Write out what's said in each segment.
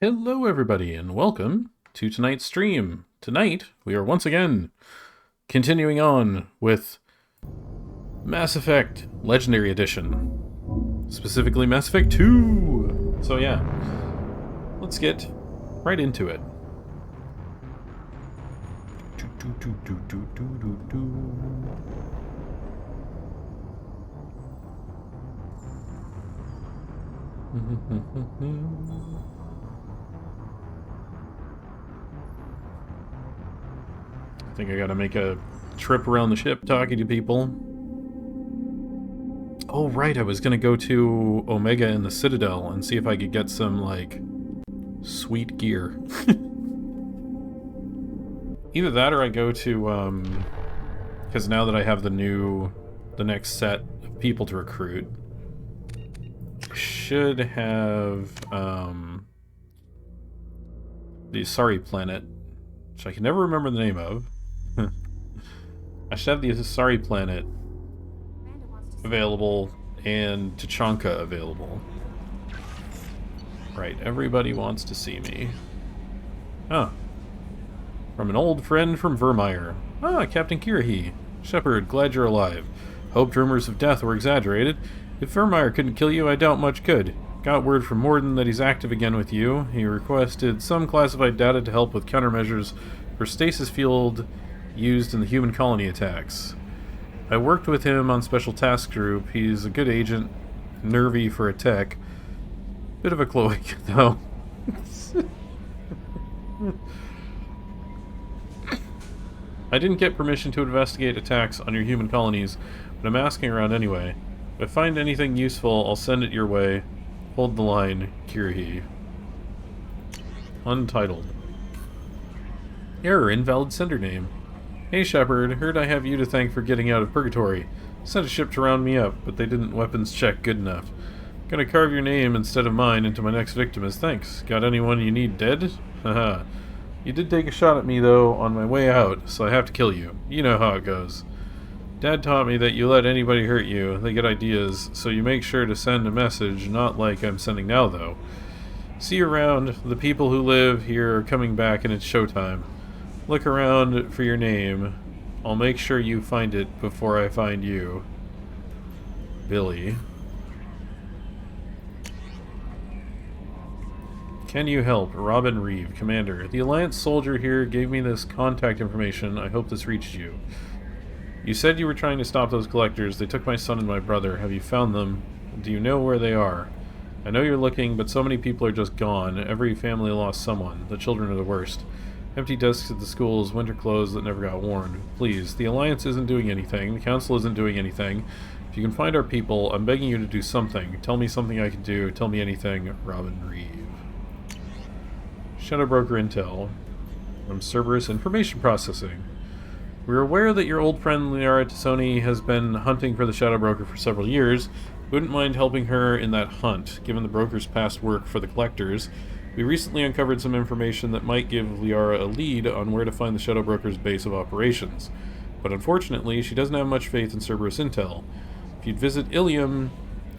Hello, everybody, and welcome to tonight's stream. Tonight, we are once again continuing on with Mass Effect Legendary Edition. Specifically, Mass Effect 2! So yeah, let's get right into it. I think I gotta make a trip around the ship talking to people. Oh, right, I was gonna go to Omega in the Citadel and see if I could get some, like, sweet gear. Either that or I go to, because now that I have the next set of people to recruit, should have, the Asari planet, which I can never remember the name of. I should have the Asari planet available and Tachanka available. Right, everybody wants to see me. Huh. From an old friend from Vermeer. Ah, Captain Kirahi. Shepard, glad you're alive. Hoped rumors of death were exaggerated. If Vermeer couldn't kill you, I doubt much could. Got word from Morden that he's active again with you. He requested some classified data to help with countermeasures for stasis field used in the human colony attacks. I worked with him on Special Task Group. He's a good agent, nervy for a tech. Bit of a cloak, though. I didn't get permission to investigate attacks on your human colonies, but I'm asking around anyway. If I find anything useful, I'll send it your way. Hold the line, Kirahi. Untitled. Error, invalid sender name. Hey Shepard, heard I have you to thank for getting out of Purgatory. Sent a ship to round me up, but they didn't weapons check good enough. Gonna carve your name instead of mine into my next victim as thanks. Got anyone you need dead? Haha. You did take a shot at me, though, on my way out, so I have to kill you. You know how it goes. Dad taught me that you let anybody hurt you, they get ideas, so you make sure to send a message, not like I'm sending now, though. See you around. The people who live here are coming back and it's showtime. Look around for your name. I'll make sure you find it before I find you. Billy. Can you help? Robin Reeve, Commander. The Alliance soldier here gave me this contact information. I hope this reached you. You said you were trying to stop those collectors. They took my son and my brother. Have you found them? Do you know where they are? I know you're looking, but so many people are just gone. Every family lost someone. The children are the worst. Empty desks at the schools, winter clothes that never got worn. Please, the Alliance isn't doing anything. The Council isn't doing anything. If you can find our people, I'm begging you to do something. Tell me something I can do. Tell me anything. Robin Reeve. Shadow Broker Intel from Cerberus Information Processing. We're aware that your old friend Liara Tassoni has been hunting for the Shadow Broker for several years. We wouldn't mind helping her in that hunt, given the broker's past work for the collectors. We recently uncovered some information that might give Liara a lead on where to find the Shadow Broker's base of operations. But unfortunately, she doesn't have much faith in Cerberus Intel. If you'd visit Illium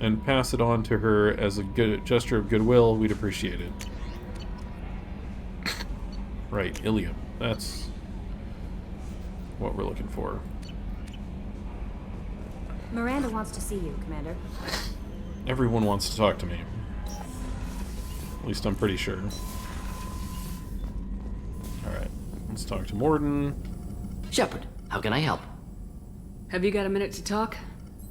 and pass it on to her as a good gesture of goodwill, we'd appreciate it. Right, Illium. That's what we're looking for. Miranda wants to see you, Commander. Everyone wants to talk to me. At least I'm pretty sure. Alright, let's talk to Morden. Shepard, how can I help? Have you got a minute to talk?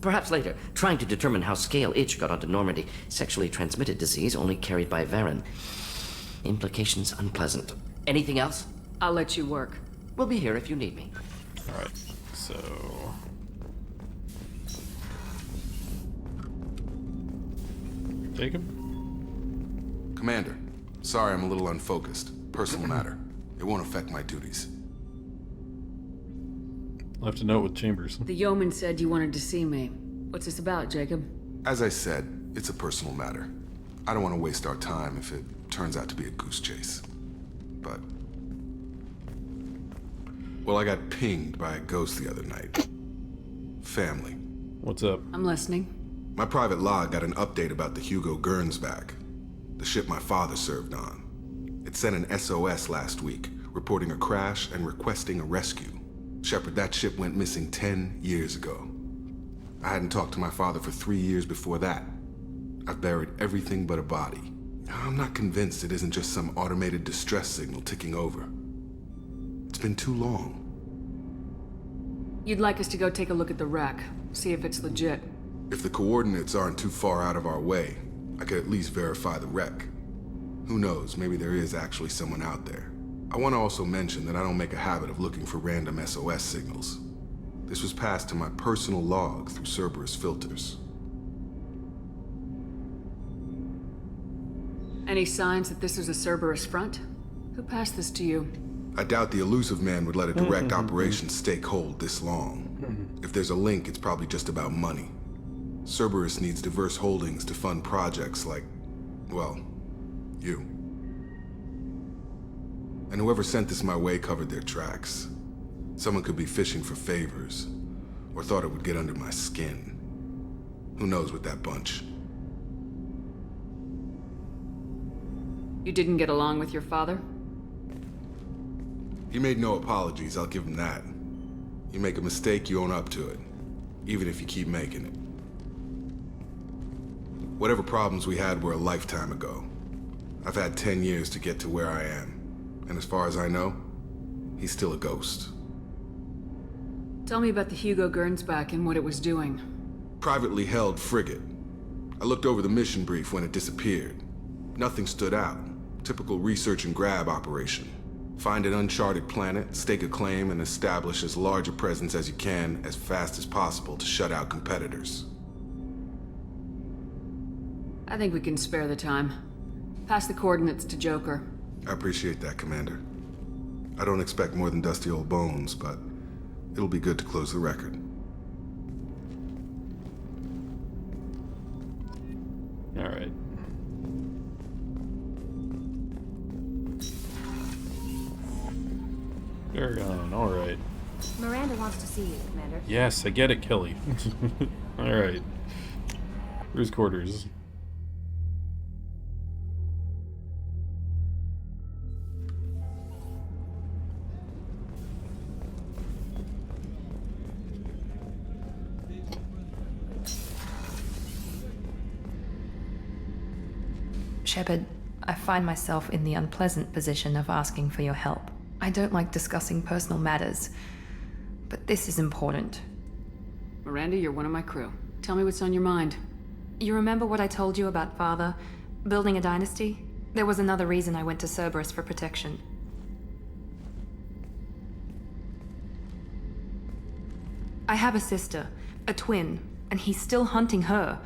Perhaps later. Trying to determine how Scale Itch got onto Normandy. Sexually transmitted disease only carried by Varen. Implications unpleasant. Anything else? I'll let you work. We'll be here if you need me. Alright, so... Jacob? Commander, sorry I'm a little unfocused. Personal matter. It won't affect my duties. Left a note with Chambers. The yeoman said you wanted to see me. What's this about, Jacob? As I said, it's a personal matter. I don't want to waste our time if it turns out to be a goose chase. But... well, I got pinged by a ghost the other night. Family. What's up? I'm listening. My private log got an update about the Hugo Gernsback, the ship my father served on. It sent an SOS last week, reporting a crash and requesting a rescue. Shepard, that ship went missing 10 years ago. I hadn't talked to my father for 3 years before that. I've buried everything but a body. I'm not convinced it isn't just some automated distress signal ticking over. It's been too long. You'd like us to go take a look at the wreck, see if it's legit. If the coordinates aren't too far out of our way, I could at least verify the wreck. Who knows, maybe there is actually someone out there. I want to also mention that I don't make a habit of looking for random SOS signals. This was passed to my personal log through Cerberus filters. Any signs that this is a Cerberus front? Who passed this to you? I doubt the elusive man would let a direct operation stake hold this long. If there's a link, it's probably just about money. Cerberus needs diverse holdings to fund projects like, well, you. And whoever sent this my way covered their tracks. Someone could be fishing for favors, or thought it would get under my skin. Who knows with that bunch? You didn't get along with your father? He made no apologies, I'll give him that. You make a mistake, you own up to it. Even if you keep making it. Whatever problems we had were a lifetime ago. I've had 10 years to get to where I am. And as far as I know, he's still a ghost. Tell me about the Hugo Gernsback and what it was doing. Privately held frigate. I looked over the mission brief when it disappeared. Nothing stood out. Typical research and grab operation. Find an uncharted planet, stake a claim, and establish as large a presence as you can as fast as possible to shut out competitors. I think we can spare the time. Pass the coordinates to Joker. I appreciate that, Commander. I don't expect more than dusty old bones, but it'll be good to close the record. All right. Paragon, all right. Miranda wants to see you, Commander. Yes, I get it, Kelly. All right. Where's quarters? Shepard, I find myself in the unpleasant position of asking for your help. I don't like discussing personal matters, but this is important. Miranda, you're one of my crew. Tell me what's on your mind. You remember what I told you about Father? Building a dynasty? There was another reason I went to Cerberus for protection. I have a sister, a twin, and he's still hunting her.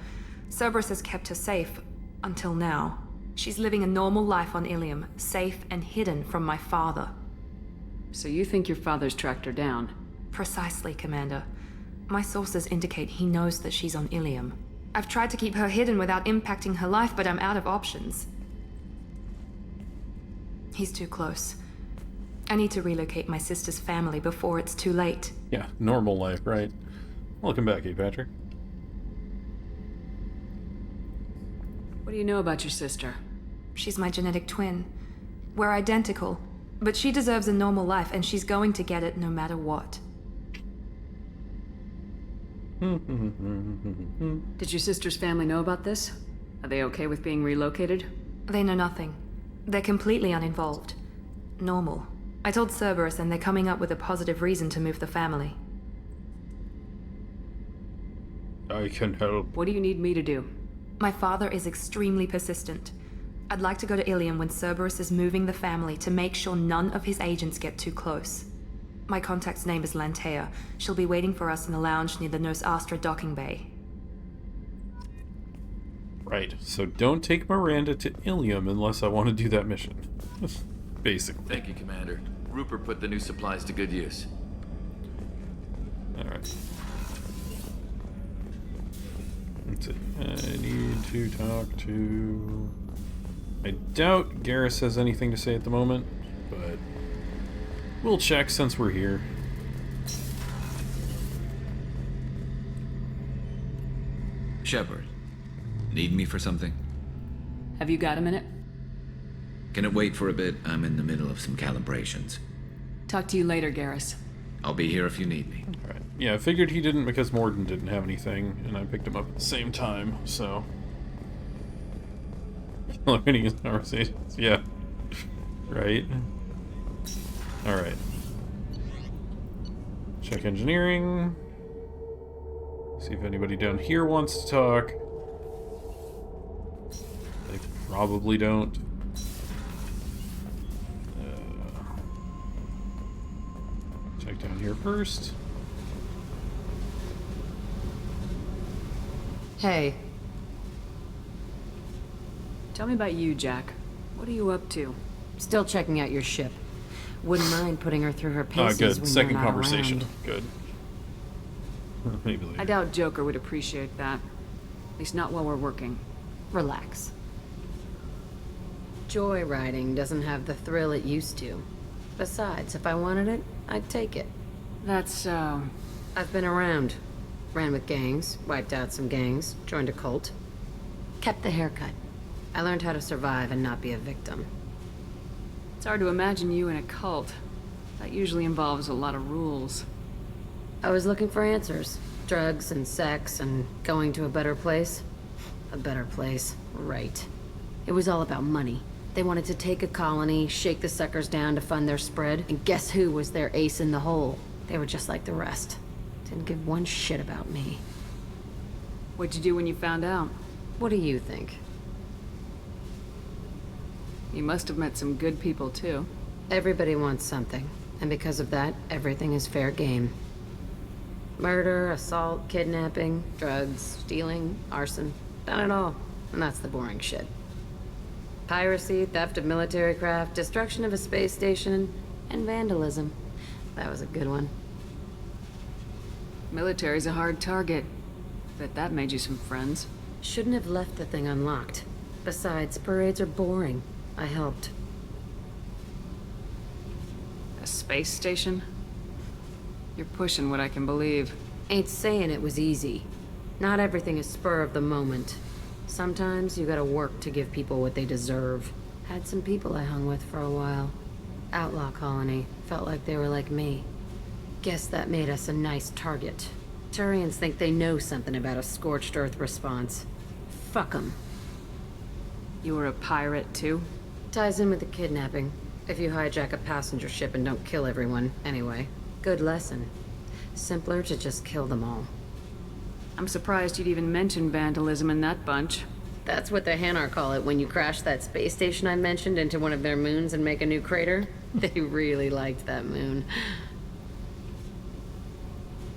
Cerberus has kept her safe, until now. She's living a normal life on Illium, safe and hidden from my father. So you think your father's tracked her down? Precisely, Commander. My sources indicate he knows that she's on Illium. I've tried to keep her hidden without impacting her life, but I'm out of options. He's too close. I need to relocate my sister's family before it's too late. Yeah, normal life, right? Welcome back, Patrick. What do you know about your sister? She's my genetic twin. We're identical, but she deserves a normal life, and she's going to get it no matter what. Did your sister's family know about this? Are they okay with being relocated? They know nothing. They're completely uninvolved. Normal. I told Cerberus, and they're coming up with a positive reason to move the family. I can help. What do you need me to do? My father is extremely persistent. I'd like to go to Illium when Cerberus is moving the family to make sure none of his agents get too close. My contact's name is Lantea. She'll be waiting for us in the lounge near the Nos Astra docking bay. Right, so don't take Miranda to Illium unless I want to do that mission. Basically. Thank you, Commander. Rupert put the new supplies to good use. Alright. Let's see. I need to talk to... I doubt Garrus has anything to say at the moment, but we'll check since we're here. Shepard, need me for something? Have you got a minute? Can it wait for a bit? I'm in the middle of some calibrations. Talk to you later, Garrus. I'll be here if you need me. Alright. Yeah, I figured he didn't because Morden didn't have anything, and I picked him up at the same time, so... Limiting his conversations, yeah. Right. Alright. Check engineering. See if anybody down here wants to talk. They probably don't. Check down here first. Hey, Tell me about you, Jack. What are you up to? Still checking out your ship. Wouldn't mind putting her through her paces Good. when Second you're not conversation. around. Good. Maybe later. I doubt Joker would appreciate that. At least not while we're working. Relax. Joyriding doesn't have the thrill it used to. Besides, if I wanted it, I'd take it. That's, I've been around. Ran with gangs, wiped out some gangs, joined a cult. Kept the haircut. I learned how to survive and not be a victim. it's hard to imagine you in a cult. That usually involves a lot of rules. I was looking for answers. Drugs and sex and going to a better place. A better place, right. It was all about money. They wanted to take a colony, shake the suckers down to fund their spread, and guess who was their ace in the hole? They were just like the rest. Didn't give one shit about me. What'd you do when you found out? What do you think? You must have met some good people, too. Everybody wants something, and because of that, everything is fair game. Murder, assault, kidnapping, drugs, stealing, arson. Done it all. And that's the boring shit. Piracy, theft of military craft, destruction of a space station, and vandalism. That was a good one. Military's a hard target. Bet that made you some friends. Shouldn't have left the thing unlocked. Besides, parades are boring. I helped. A space station? You're pushing what I can believe. Ain't saying it was easy. Not everything is spur of the moment. Sometimes you gotta work to give people what they deserve. Had some people I hung with for a while. Outlaw colony. Felt like they were like me. Guess that made us a nice target. Turians think they know something about a scorched earth response. Fuck 'em. You were a pirate, too? Ties in with the kidnapping. If you hijack a passenger ship and don't kill everyone, anyway. Good lesson. Simpler to just kill them all. I'm surprised you'd even mention vandalism in that bunch. That's what the Hanar call it when you crash that space station I mentioned into one of their moons and make a new crater. They really liked that moon.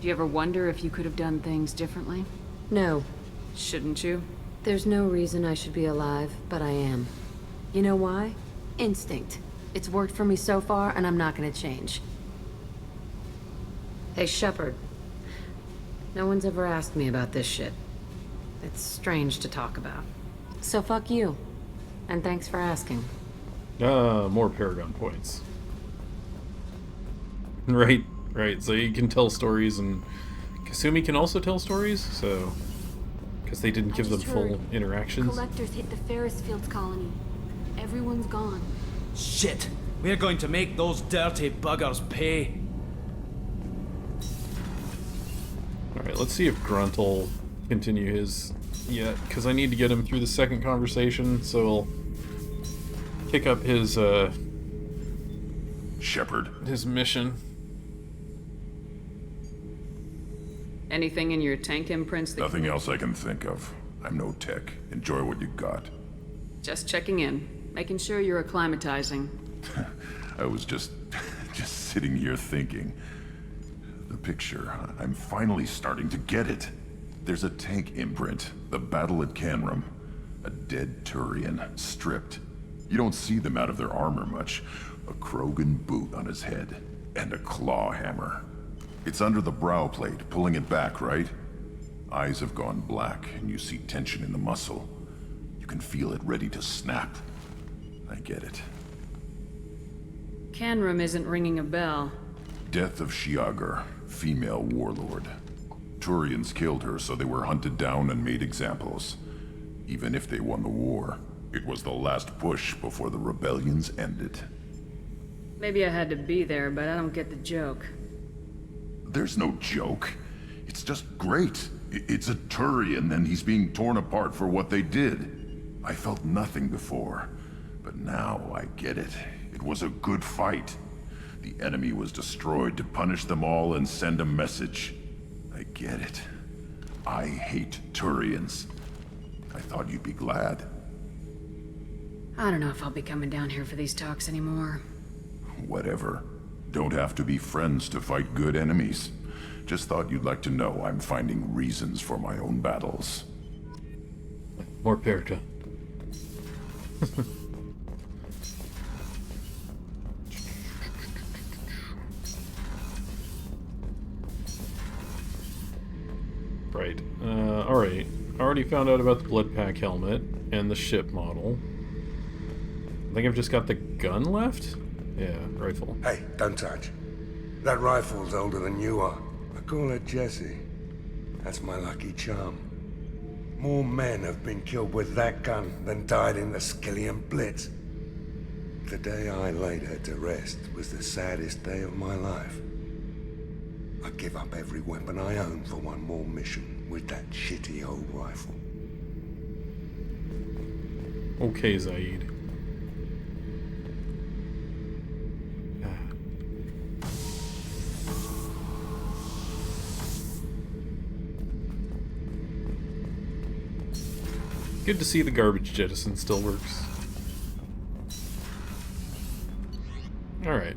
Do you ever wonder if you could have done things differently? No, Shouldn't you? there's no reason I should be alive, but I am. You know why? Instinct. It's worked for me so far, and I'm not gonna change. Hey, Shepard. No one's ever asked me about this shit. It's strange to talk about. So fuck you. And thanks for asking. More Paragon points. Right, right. So you can tell stories, and Kasumi can also tell stories, so... Because they didn't give them full interactions. Collectors hit the Ferris Fields colony. Everyone's gone. Shit! We're going to make those dirty buggers pay. Alright, let's see if Grunt will continue his... Yeah, because I need to get him through the second conversation, so we'll pick up his, Shepard. his mission. Anything in your tank imprints that... Nothing else I can think of. I'm no tech. Enjoy what you got. Just checking in. Making sure you're acclimatizing. I was just sitting here thinking. The picture, I'm finally starting to get it. There's a tank imprint, the battle at Canrum. A dead Turian, stripped. You don't see them out of their armor much. A Krogan boot on his head, and a claw hammer. It's under the brow plate, pulling it back, right? Eyes have gone black, and you see tension in the muscle. You can feel it ready to snap. I get it. Canrum isn't ringing a bell. Death of Shiagar, female warlord. Turians killed her, so they were hunted down and made examples. Even if they won the war, It was the last push before the rebellions ended. Maybe I had to be there, but I don't get the joke. There's no joke. It's just great. It's a Turian, and he's being torn apart for what they did. I felt nothing before, but now I get it. It was a good fight. The enemy was destroyed to punish them all and send a message. I get it. I hate Turians. I thought you'd be glad. I don't know if I'll be coming down here for these talks anymore. Whatever. Don't have to be friends to fight good enemies. Just thought you'd like to know I'm finding reasons for my own battles. More Perica. Right. Alright. I already found out about the blood pack helmet and the ship model. I think I've just got the gun left? Yeah, rifle. Hey, don't touch. That rifle's older than you are. I call her Jessie. That's my lucky charm. More men have been killed with that gun than died in the Skillian Blitz. The day I laid her to rest was the saddest day of my life. I'd give up every weapon I own for one more mission with that shitty old rifle. Okay, Zaid. Good to see the garbage jettison still works. Alright.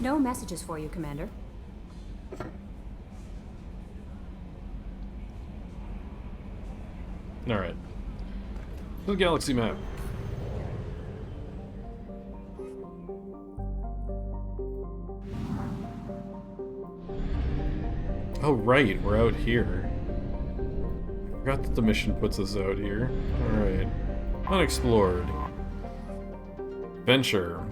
No messages for you, Commander. Alright. The galaxy map. Oh right, we're out here. I forgot that the mission puts us out here. Alright. Unexplored. Venture.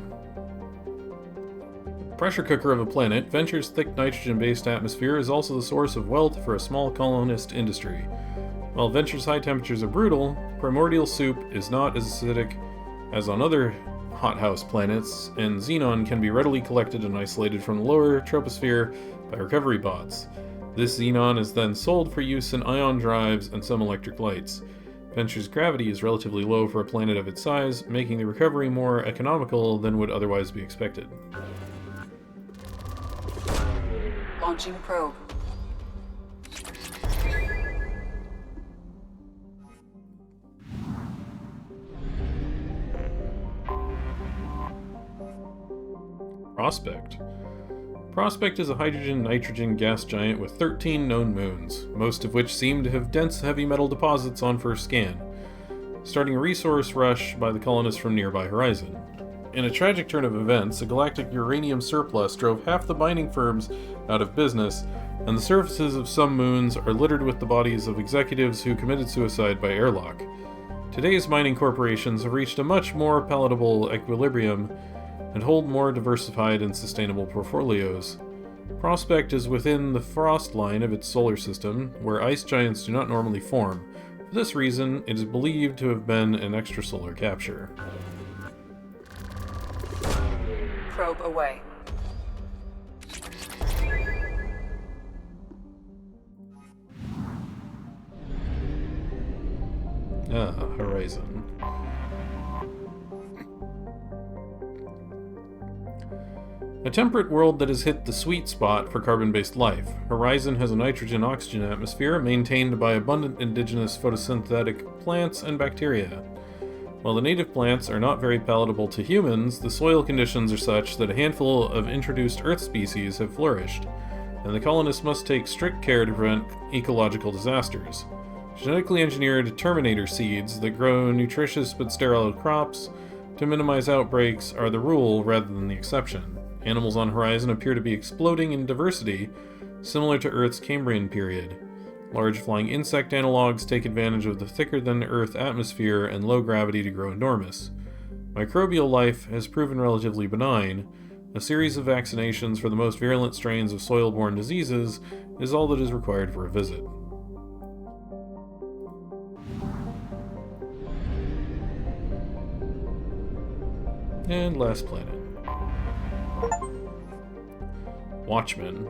Pressure cooker of a planet, Venture's thick nitrogen-based atmosphere is also the source of wealth for a small colonist industry. While Venture's high temperatures are brutal, primordial soup is not as acidic as on other hothouse planets, and xenon can be readily collected and isolated from the lower troposphere by recovery bots. This xenon is then sold for use in ion drives and some electric lights. Venture's gravity is relatively low for a planet of its size, making the recovery more economical than would otherwise be expected. Launching probe. Prospect. Prospect is a hydrogen-nitrogen gas giant with 13 known moons, most of which seem to have dense heavy metal deposits on first scan, starting a resource rush by the colonists from nearby Horizon. In a tragic turn of events, a galactic uranium surplus drove half the mining firms out of business, and the surfaces of some moons are littered with the bodies of executives who committed suicide by airlock. Today's mining corporations have reached a much more palatable equilibrium and hold more diversified and sustainable portfolios. Prospect is within the frost line of its solar system, where ice giants do not normally form. For this reason, it is believed to have been an extrasolar capture. Probe away. Horizon. A temperate world that has hit the sweet spot for carbon-based life, Horizon has a nitrogen-oxygen atmosphere maintained by abundant indigenous photosynthetic plants and bacteria. While the native plants are not very palatable to humans, the soil conditions are such that a handful of introduced Earth species have flourished, and the colonists must take strict care to prevent ecological disasters. Genetically engineered Terminator seeds that grow nutritious but sterile crops to minimize outbreaks are the rule rather than the exception. Animals on Horizon appear to be exploding in diversity, similar to Earth's Cambrian period. Large flying insect analogues take advantage of the thicker-than-Earth atmosphere and low gravity to grow enormous. Microbial life has proven relatively benign. A series of vaccinations for the most virulent strains of soil-borne diseases is all that is required for a visit. And last planet. Watchmen.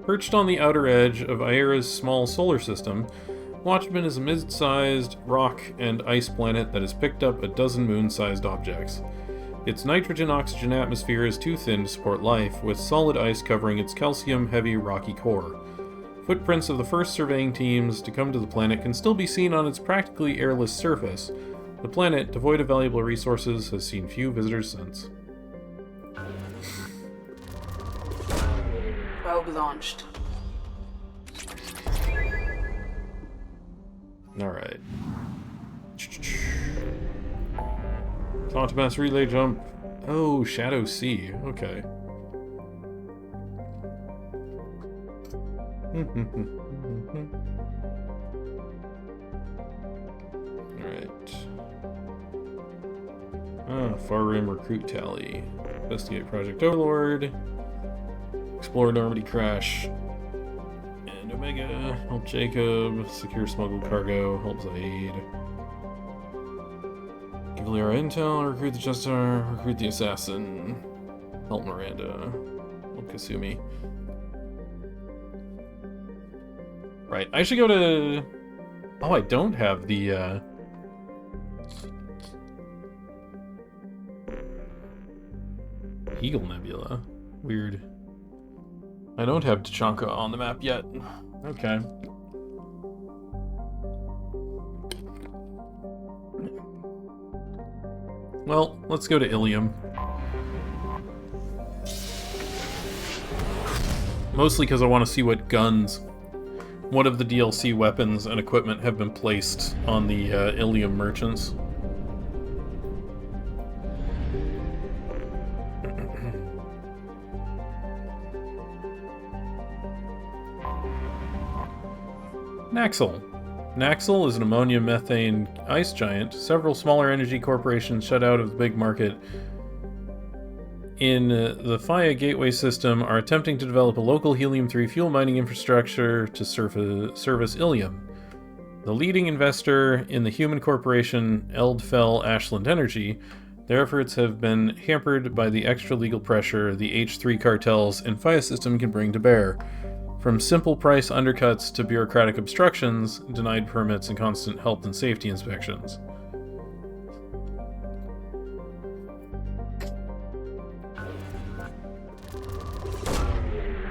Perched on the outer edge of Aera's small solar system, Watchmen is a mid-sized rock and ice planet that has picked up a dozen moon-sized objects. Its nitrogen-oxygen atmosphere is too thin to support life, with solid ice covering its calcium-heavy rocky core. Footprints of the first surveying teams to come to the planet can still be seen on its practically airless surface. The planet, devoid of valuable resources, has seen few visitors since. Probe launched. Alright. Automass relay jump. Oh, Shadow Sea. Okay. Alright. Far Rim Recruit Tally. Investigate Project Overlord. Explore Normandy Crash. And Omega. Help Jacob. Secure smuggled cargo. Help Zaid. Give Liara intel. Recruit the Jester. Recruit the Assassin. Help Miranda. Help Kasumi. Right, I should go to... Oh, I don't have the, Eagle Nebula. Weird. I don't have Tachanka on the map yet. Okay. Well, let's go to Illium. Mostly because I want to see what guns, what of the DLC weapons and equipment have been placed on the Illium merchants. Naxxle. Naxxle is an ammonia-methane ice giant. Several smaller energy corporations shut out of the big market in the Faya Gateway system are attempting to develop a local helium-3 fuel mining infrastructure to service Illium. The leading investor in the human corporation Eldfell Ashland Energy, their efforts have been hampered by the extra-legal pressure the H3 cartels and Faya system can bring to bear. From simple price undercuts to bureaucratic obstructions, denied permits, and constant health and safety inspections.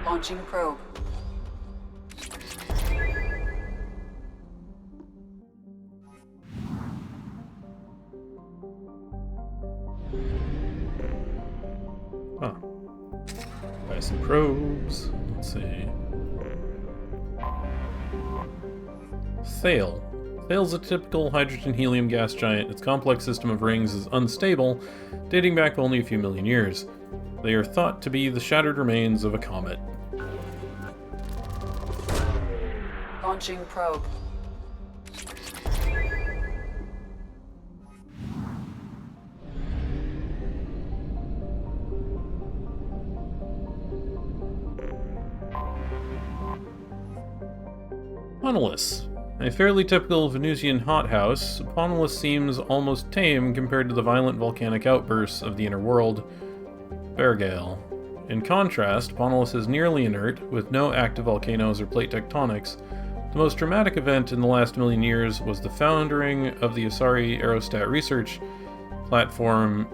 Launching probe. Huh. Buy some probes. Let's see. Thale. Thale's a typical hydrogen-helium gas giant. Its complex system of rings is unstable, dating back only a few million years. They are thought to be the shattered remains of a comet. Launching probe. Ponolus. A fairly typical Venusian hothouse, Ponolus seems almost tame compared to the violent volcanic outbursts of the inner world, Bergale. In contrast, Ponolus is nearly inert, with no active volcanoes or plate tectonics. The most dramatic event in the last million years was the foundering of the Asari Aerostat research platform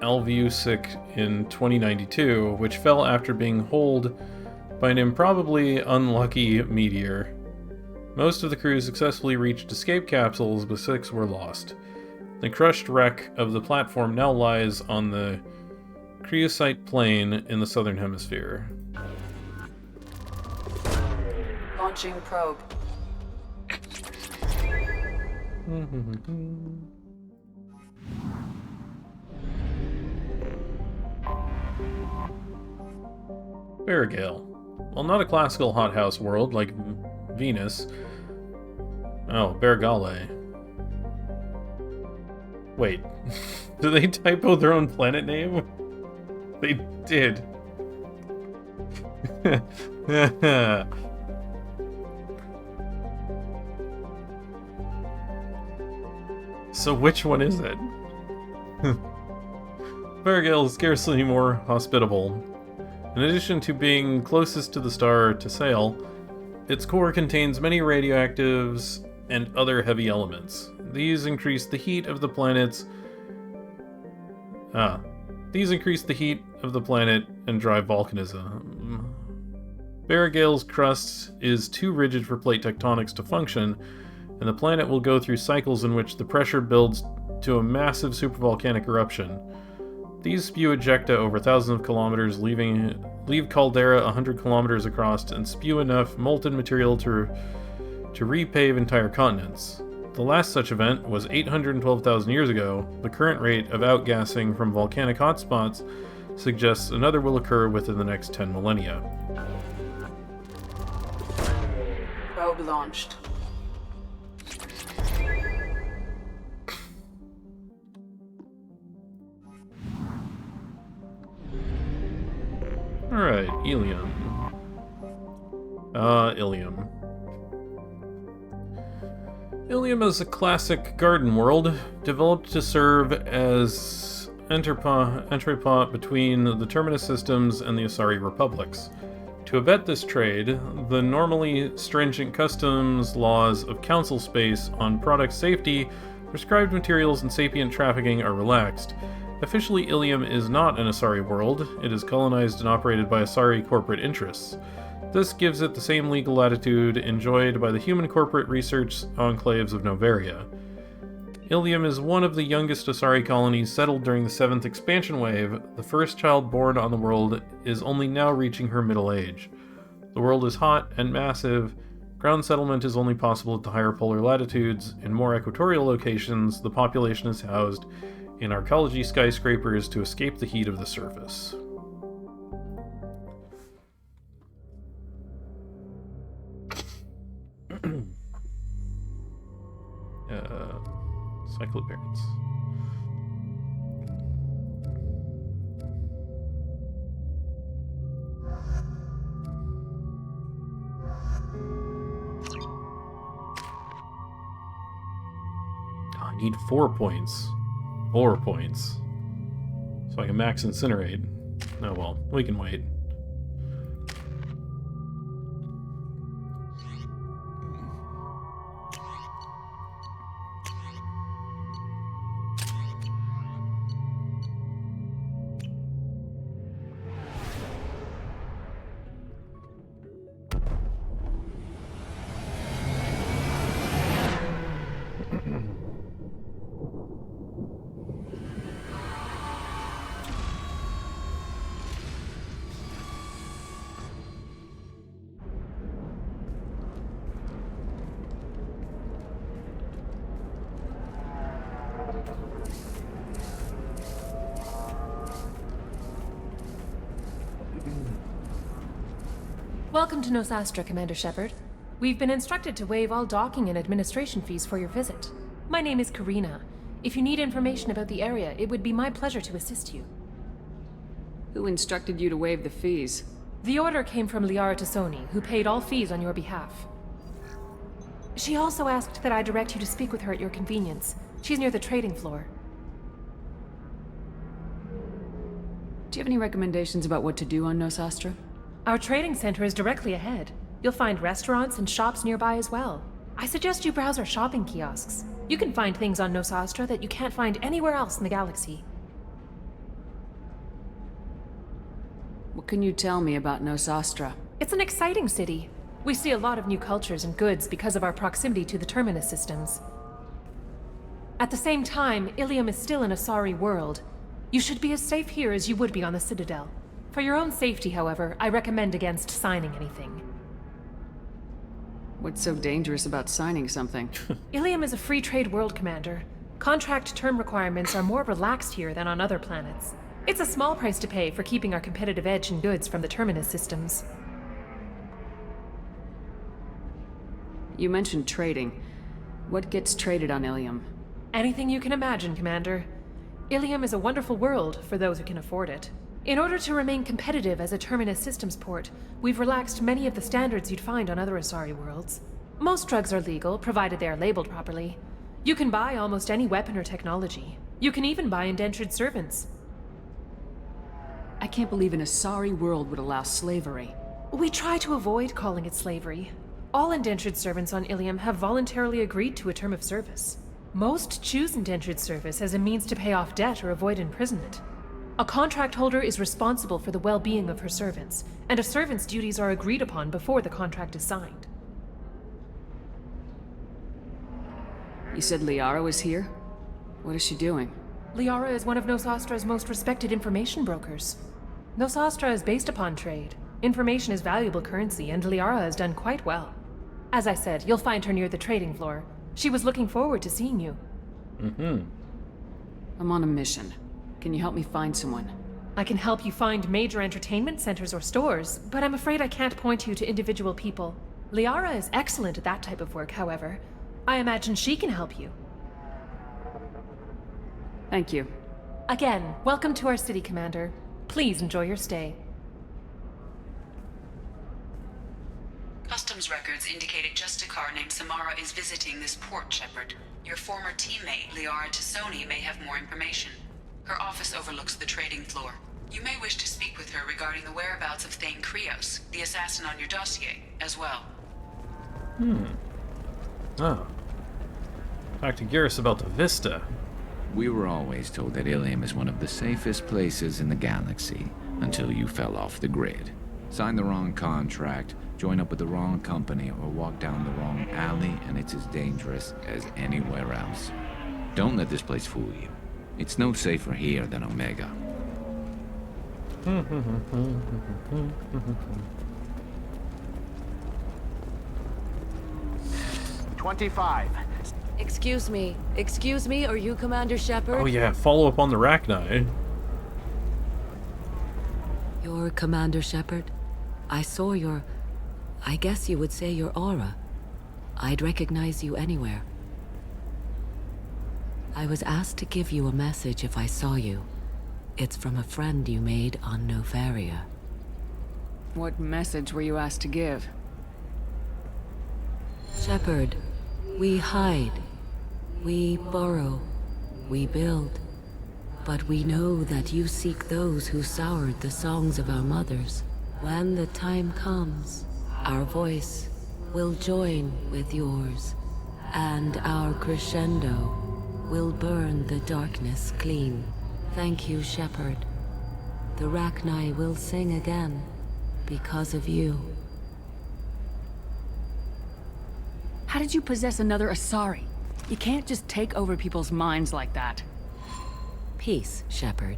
Alviusic in 2092, which fell after being holed by an improbably unlucky meteor. Most of the crew successfully reached escape capsules, but 6 were lost. The crushed wreck of the platform now lies on the Creusite Plain in the southern hemisphere. Launching probe. Bergale. While not a classical hothouse world like Venus. Oh, Bergale. Wait, did they typo their own planet name? They did. So which one is it? Varigale is scarcely more hospitable. In addition to being closest to the star to sail, its core contains many radioactives and other heavy elements. These increase the heat of the planet and drive volcanism. Varigale's crust is too rigid for plate tectonics to function, and the planet will go through cycles in which the pressure builds to a massive supervolcanic eruption. These spew ejecta over thousands of kilometers, leave caldera 100 kilometers across, and spew enough molten material to repave entire continents. The last such event was 812,000 years ago. The current rate of outgassing from volcanic hotspots suggests another will occur within the next 10 millennia. Probe launched. Alright, Illium. Illium. Illium is a classic garden world, developed to serve as entrepot between the Terminus systems and the Asari republics. To abet this trade, the normally stringent customs laws of Council space on product safety, prescribed materials, and sapient trafficking are relaxed. Officially, Illium is not an Asari world. It is colonized and operated by Asari corporate interests. This gives it the same legal latitude enjoyed by the human corporate research enclaves of Novaria. Illium is one of the youngest Asari colonies settled during the 7th expansion wave. The first child born on the world is only now reaching her middle age. The world is hot and massive. Ground settlement is only possible at the higher polar latitudes. In more equatorial locations, the population is housed in arcology skyscrapers to escape the heat of the surface. Cycle appearance. I need 4 points. 4 points. So I can max incinerate. Oh well, we can wait. Welcome to Nosastra, Commander Shepard. We've been instructed to waive all docking and administration fees for your visit. My name is Karina. If you need information about the area, it would be my pleasure to assist you. Who instructed you to waive the fees? The order came from Liara Tassoni, who paid all fees on your behalf. She also asked that I direct you to speak with her at your convenience. She's near the trading floor. Do you have any recommendations about what to do on Nosastra? Our trading center is directly ahead. You'll find restaurants and shops nearby as well. I suggest you browse our shopping kiosks. You can find things on Nosastra that you can't find anywhere else in the galaxy. What can you tell me about Nosastra? It's an exciting city. We see a lot of new cultures and goods because of our proximity to the Terminus systems. At the same time, Illium is still an Asari world. You should be as safe here as you would be on the Citadel. For your own safety, however, I recommend against signing anything. What's so dangerous about signing something? Illium is a free trade world, Commander. Contract term requirements are more relaxed here than on other planets. It's a small price to pay for keeping our competitive edge in goods from the Terminus systems. You mentioned trading. What gets traded on Illium? Anything you can imagine, Commander. Illium is a wonderful world for those who can afford it. In order to remain competitive as a Terminus systems port, we've relaxed many of the standards you'd find on other Asari worlds. Most drugs are legal, provided they are labeled properly. You can buy almost any weapon or technology. You can even buy indentured servants. I can't believe an Asari world would allow slavery. We try to avoid calling it slavery. All indentured servants on Illium have voluntarily agreed to a term of service. Most choose indentured service as a means to pay off debt or avoid imprisonment. A contract holder is responsible for the well-being of her servants, and a servant's duties are agreed upon before the contract is signed. You said Liara was here? What is she doing? Liara is one of Nosastra's most respected information brokers. Nosastra is based upon trade. Information is valuable currency, and Liara has done quite well. As I said, you'll find her near the trading floor. She was looking forward to seeing you. I'm on a mission. Can you help me find someone? I can help you find major entertainment centers or stores, but I'm afraid I can't point you to individual people. Liara is excellent at that type of work, however. I imagine she can help you. Thank you. Again, welcome to our city, Commander. Please enjoy your stay. Customs records indicated just a car named Samara is visiting this port, Shepard. Your former teammate, Liara Tassoni, may have more information. Her office overlooks the trading floor. You may wish to speak with her regarding the whereabouts of Thane Krios, the assassin on your dossier, as well. Oh. Talk to Garrus about the Vista. We were always told that Illium is one of the safest places in the galaxy, until you fell off the grid. Sign the wrong contract, join up with the wrong company, or walk down the wrong alley, and it's as dangerous as anywhere else. Don't let this place fool you. It's no safer here than Omega. 25. Excuse me, are you Commander Shepard? Oh yeah, follow up on the Rachni. You're Commander Shepard? I saw I guess you would say your aura. I'd recognize you anywhere. I was asked to give you a message if I saw you. It's from a friend you made on Novaria. What message were you asked to give? Shepard, we hide. We borrow. We build. But we know that you seek those who soured the songs of our mothers. When the time comes, our voice will join with yours, and our crescendo will burn the darkness clean. Thank you, Shepard. The Rachni will sing again because of you. How did you possess another Asari? You can't just take over people's minds like that. Peace, Shepard.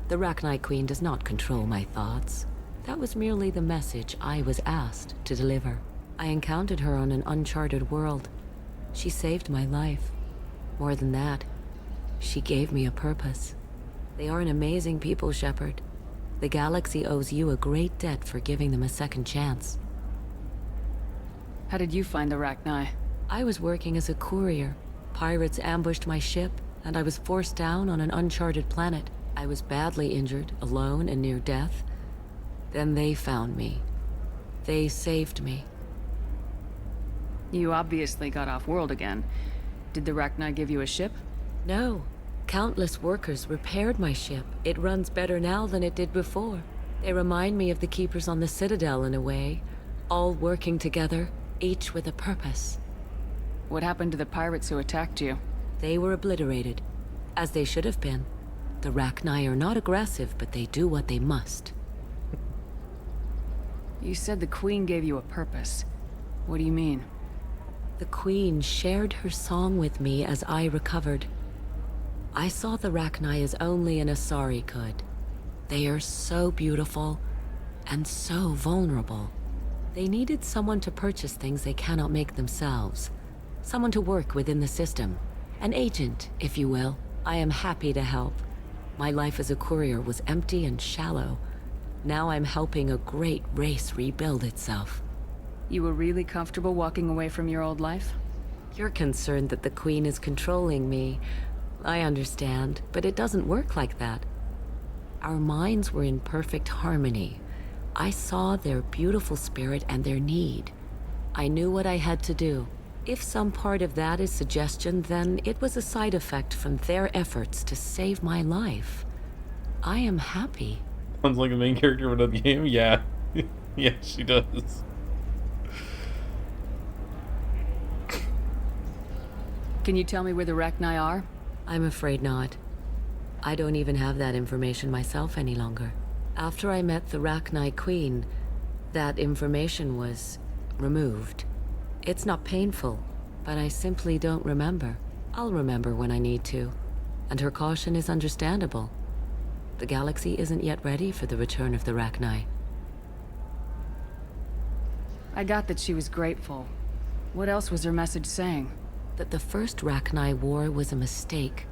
The Rachni Queen does not control my thoughts. That was merely the message I was asked to deliver. I encountered her on an uncharted world. She saved my life. More than that, she gave me a purpose. They are an amazing people, Shepard. The galaxy owes you a great debt for giving them a second chance. How did you find the Rachni? I was working as a courier. Pirates ambushed my ship, and I was forced down on an uncharted planet. I was badly injured, alone and near death. Then they found me. They saved me. You obviously got off-world again. Did the Rachni give you a ship? No. Countless workers repaired my ship. It runs better now than it did before. They remind me of the Keepers on the Citadel in a way. All working together, each with a purpose. What happened to the pirates who attacked you? They were obliterated, as they should have been. The Rachni are not aggressive, but they do what they must. You said the Queen gave you a purpose. What do you mean? The Queen shared her song with me as I recovered. I saw the Rachni as only an Asari could. They are so beautiful, and so vulnerable. They needed someone to purchase things they cannot make themselves. Someone to work within the system. An agent, if you will. I am happy to help. My life as a courier was empty and shallow. Now I'm helping a great race rebuild itself. You were really comfortable walking away from your old life? You're concerned that the Queen is controlling me. I understand, but it doesn't work like that. Our minds were in perfect harmony. I saw their beautiful spirit and their need. I knew what I had to do. If some part of that is suggestion, then it was a side effect from their efforts to save my life. I am happy. Sounds like the main character of another game? Yeah. Yeah, she does. Can you tell me where the Rachni are? I'm afraid not. I don't even have that information myself any longer. After I met the Rachni Queen, that information was removed. It's not painful, but I simply don't remember. I'll remember when I need to, and her caution is understandable. The galaxy isn't yet ready for the return of the Rachni. I got that she was grateful. What else was her message saying? That the first Rachni War was a mistake.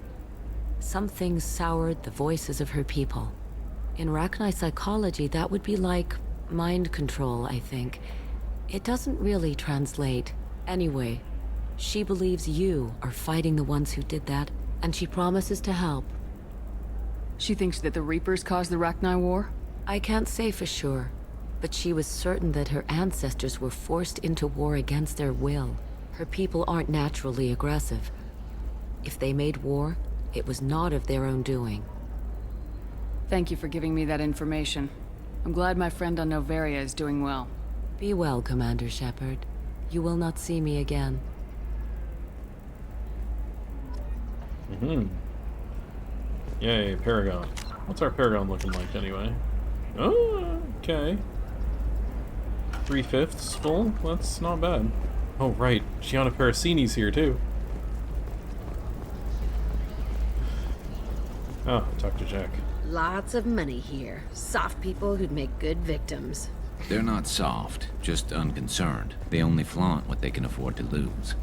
Some things soured the voices of her people. In Rachni psychology, that would be like mind control, I think. It doesn't really translate. Anyway, she believes you are fighting the ones who did that, and she promises to help. She thinks that the Reapers caused the Rachni War? I can't say for sure, but she was certain that her ancestors were forced into war against their will. Her people aren't naturally aggressive. If they made war, it was not of their own doing. Thank you for giving me that information. I'm glad my friend on Noveria is doing well. Be well, Commander Shepard. You will not see me again. Yay, Paragon. What's our Paragon looking like anyway? Oh, okay. 3/5 full? That's not bad. Oh, right. Gianna Parasini's here, too. Oh, talk to Jack. Lots of money here. Soft people who'd make good victims. They're not soft, just unconcerned. They only flaunt what they can afford to lose.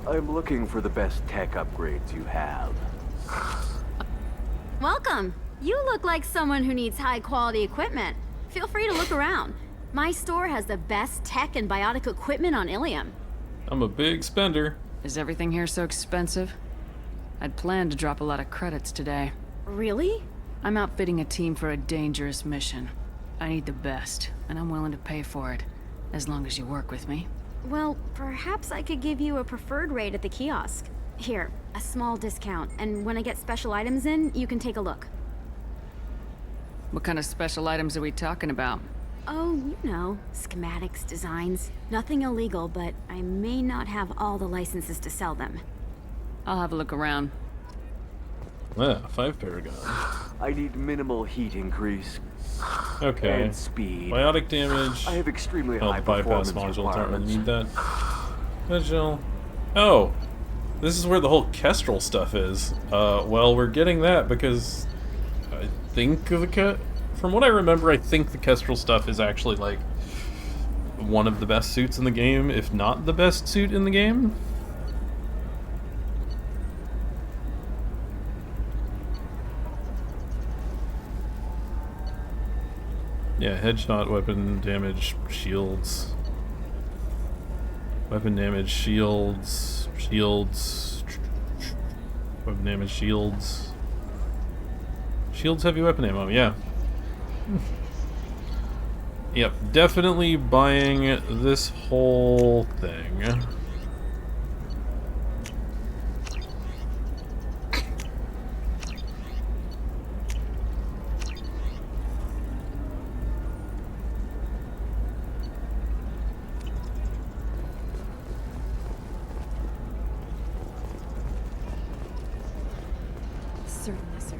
I'm looking for the best tech upgrades you have. Welcome. You look like someone who needs high-quality equipment. Feel free to look around. My store has the best tech and biotic equipment on Illium. I'm a big spender. Is everything here so expensive? I'd planned to drop a lot of credits today. Really? I'm outfitting a team for a dangerous mission. I need the best, and I'm willing to pay for it, as long as you work with me. Well, perhaps I could give you a preferred rate at the kiosk. Here, a small discount, and when I get special items in, you can take a look. What kind of special items are we talking about? Oh, you know, schematics, designs. Nothing illegal, but I may not have all the licenses to sell them. I'll have a look around. Yeah, 5 Paragon. I need minimal heat increase. Okay. And speed. Biotic damage. I have extremely Oh, high the bypass performance module. Don't really requirements. need that. Vigil. Oh! This is where the whole Kestrel stuff is. Well, we're getting that because I think from what I remember, I think the Kestrel stuff is actually, like, one of the best suits in the game, if not the best suit in the game. Yeah, headshot, weapon damage, shields. Weapon damage, shields, weapon damage, shields. Shields, heavy weapon ammo, yeah. Yep, definitely buying this whole thing. Certainly, sir.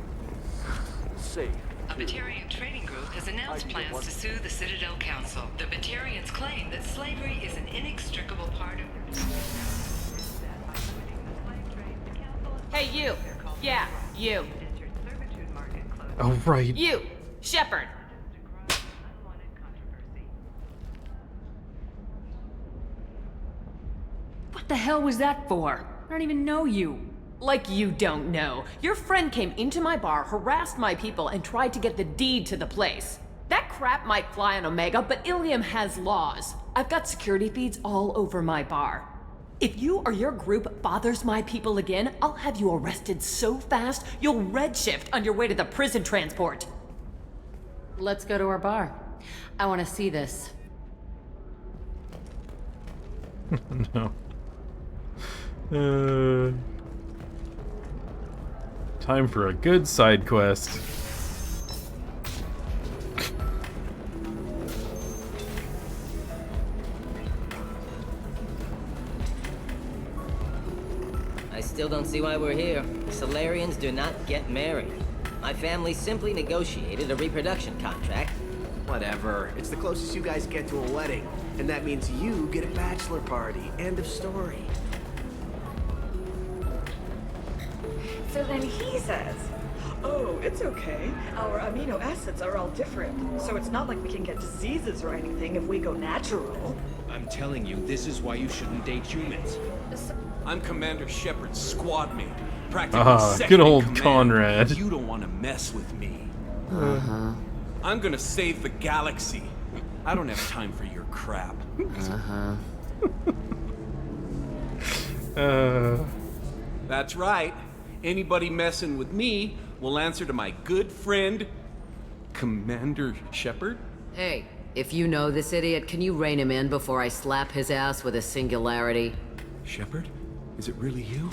Safe. A Batarian trading group has announced plans to sue the Citadel Council. The Batarians claim that slavery is an inextricable part of Hey, you! Yeah, you. Oh, right. You! Shepard! What the hell was that for? I don't even know you. Like you don't know. Your friend came into my bar, harassed my people, and tried to get the deed to the place. That crap might fly on Omega, but Illium has laws. I've got security feeds all over my bar. If you or your group bothers my people again, I'll have you arrested so fast, you'll redshift on your way to the prison transport. Let's go to our bar. I want to see this. No. Time for a good side quest. I still don't see why we're here. Solarians do not get married. My family simply negotiated a reproduction contract. Whatever. It's the closest you guys get to a wedding. And that means you get a bachelor party. End of story. So then he says, oh, it's okay. Our amino acids are all different, so it's not like we can get diseases or anything if we go natural. I'm telling you, this is why you shouldn't date humans. I'm Commander Shepard's squad mate. Practically second good in old command. Conrad. You don't want to mess with me. Uh-huh. I'm gonna save the galaxy. I don't have time for your crap. Uh-huh. That's right. Anybody messing with me will answer to my good friend, Commander Shepard. Hey, if you know this idiot, can you rein him in before I slap his ass with a singularity? Shepard? Is it really you?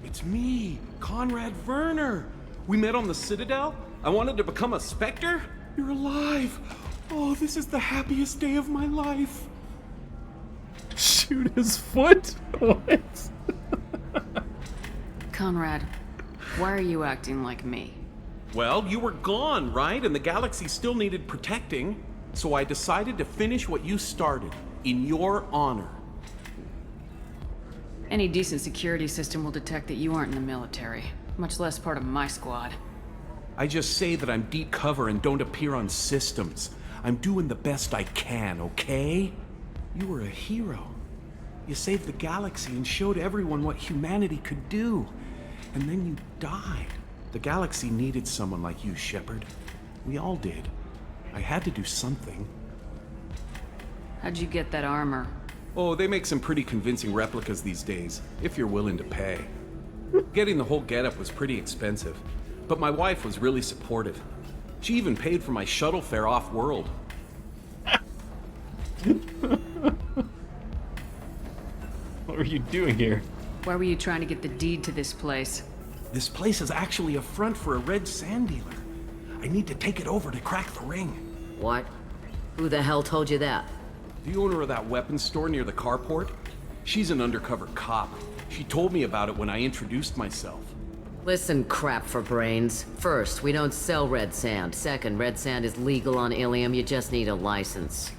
It's me, Conrad Werner. We met on the Citadel. I wanted to become a Spectre. You're alive. Oh, this is the happiest day of my life. Shoot his foot? What? Conrad, why are you acting like me? Well, you were gone, right? And the galaxy still needed protecting. So I decided to finish what you started, in your honor. Any decent security system will detect that you aren't in the military, much less part of my squad. I just say that I'm deep cover and don't appear on systems. I'm doing the best I can, okay? You were a hero. You saved the galaxy and showed everyone what humanity could do. And then you died. The galaxy needed someone like you, Shepard. We all did. I had to do something. How'd you get that armor? Oh, they make some pretty convincing replicas these days, if you're willing to pay. Getting the whole getup was pretty expensive, but my wife was really supportive. She even paid for my shuttle fare off-world. What were you doing here? Why were you trying to get the deed to this place? This place is actually a front for a red sand dealer. I need to take it over to crack the ring. What? Who the hell told you that? The owner of that weapons store near the carport. She's an undercover cop. She told me about it when I introduced myself. Listen, crap for brains. First, we don't sell red sand. Second, red sand is legal on Illium. You just need a license.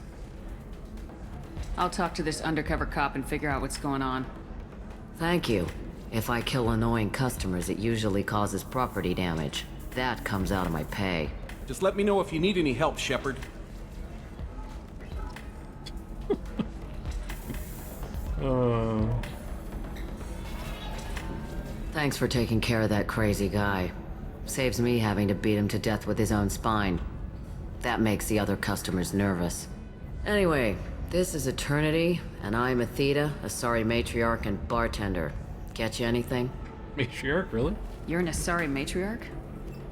I'll talk to this undercover cop and figure out what's going on. Thank you. If I kill annoying customers, it usually causes property damage. That comes out of my pay. Just let me know if you need any help, Shepard. Thanks for taking care of that crazy guy. Saves me having to beat him to death with his own spine. That makes the other customers nervous. Anyway, this is Eternity, and I'm Athena, a sorry matriarch and bartender. Get you anything? Matriarch, really? You're an Asari matriarch?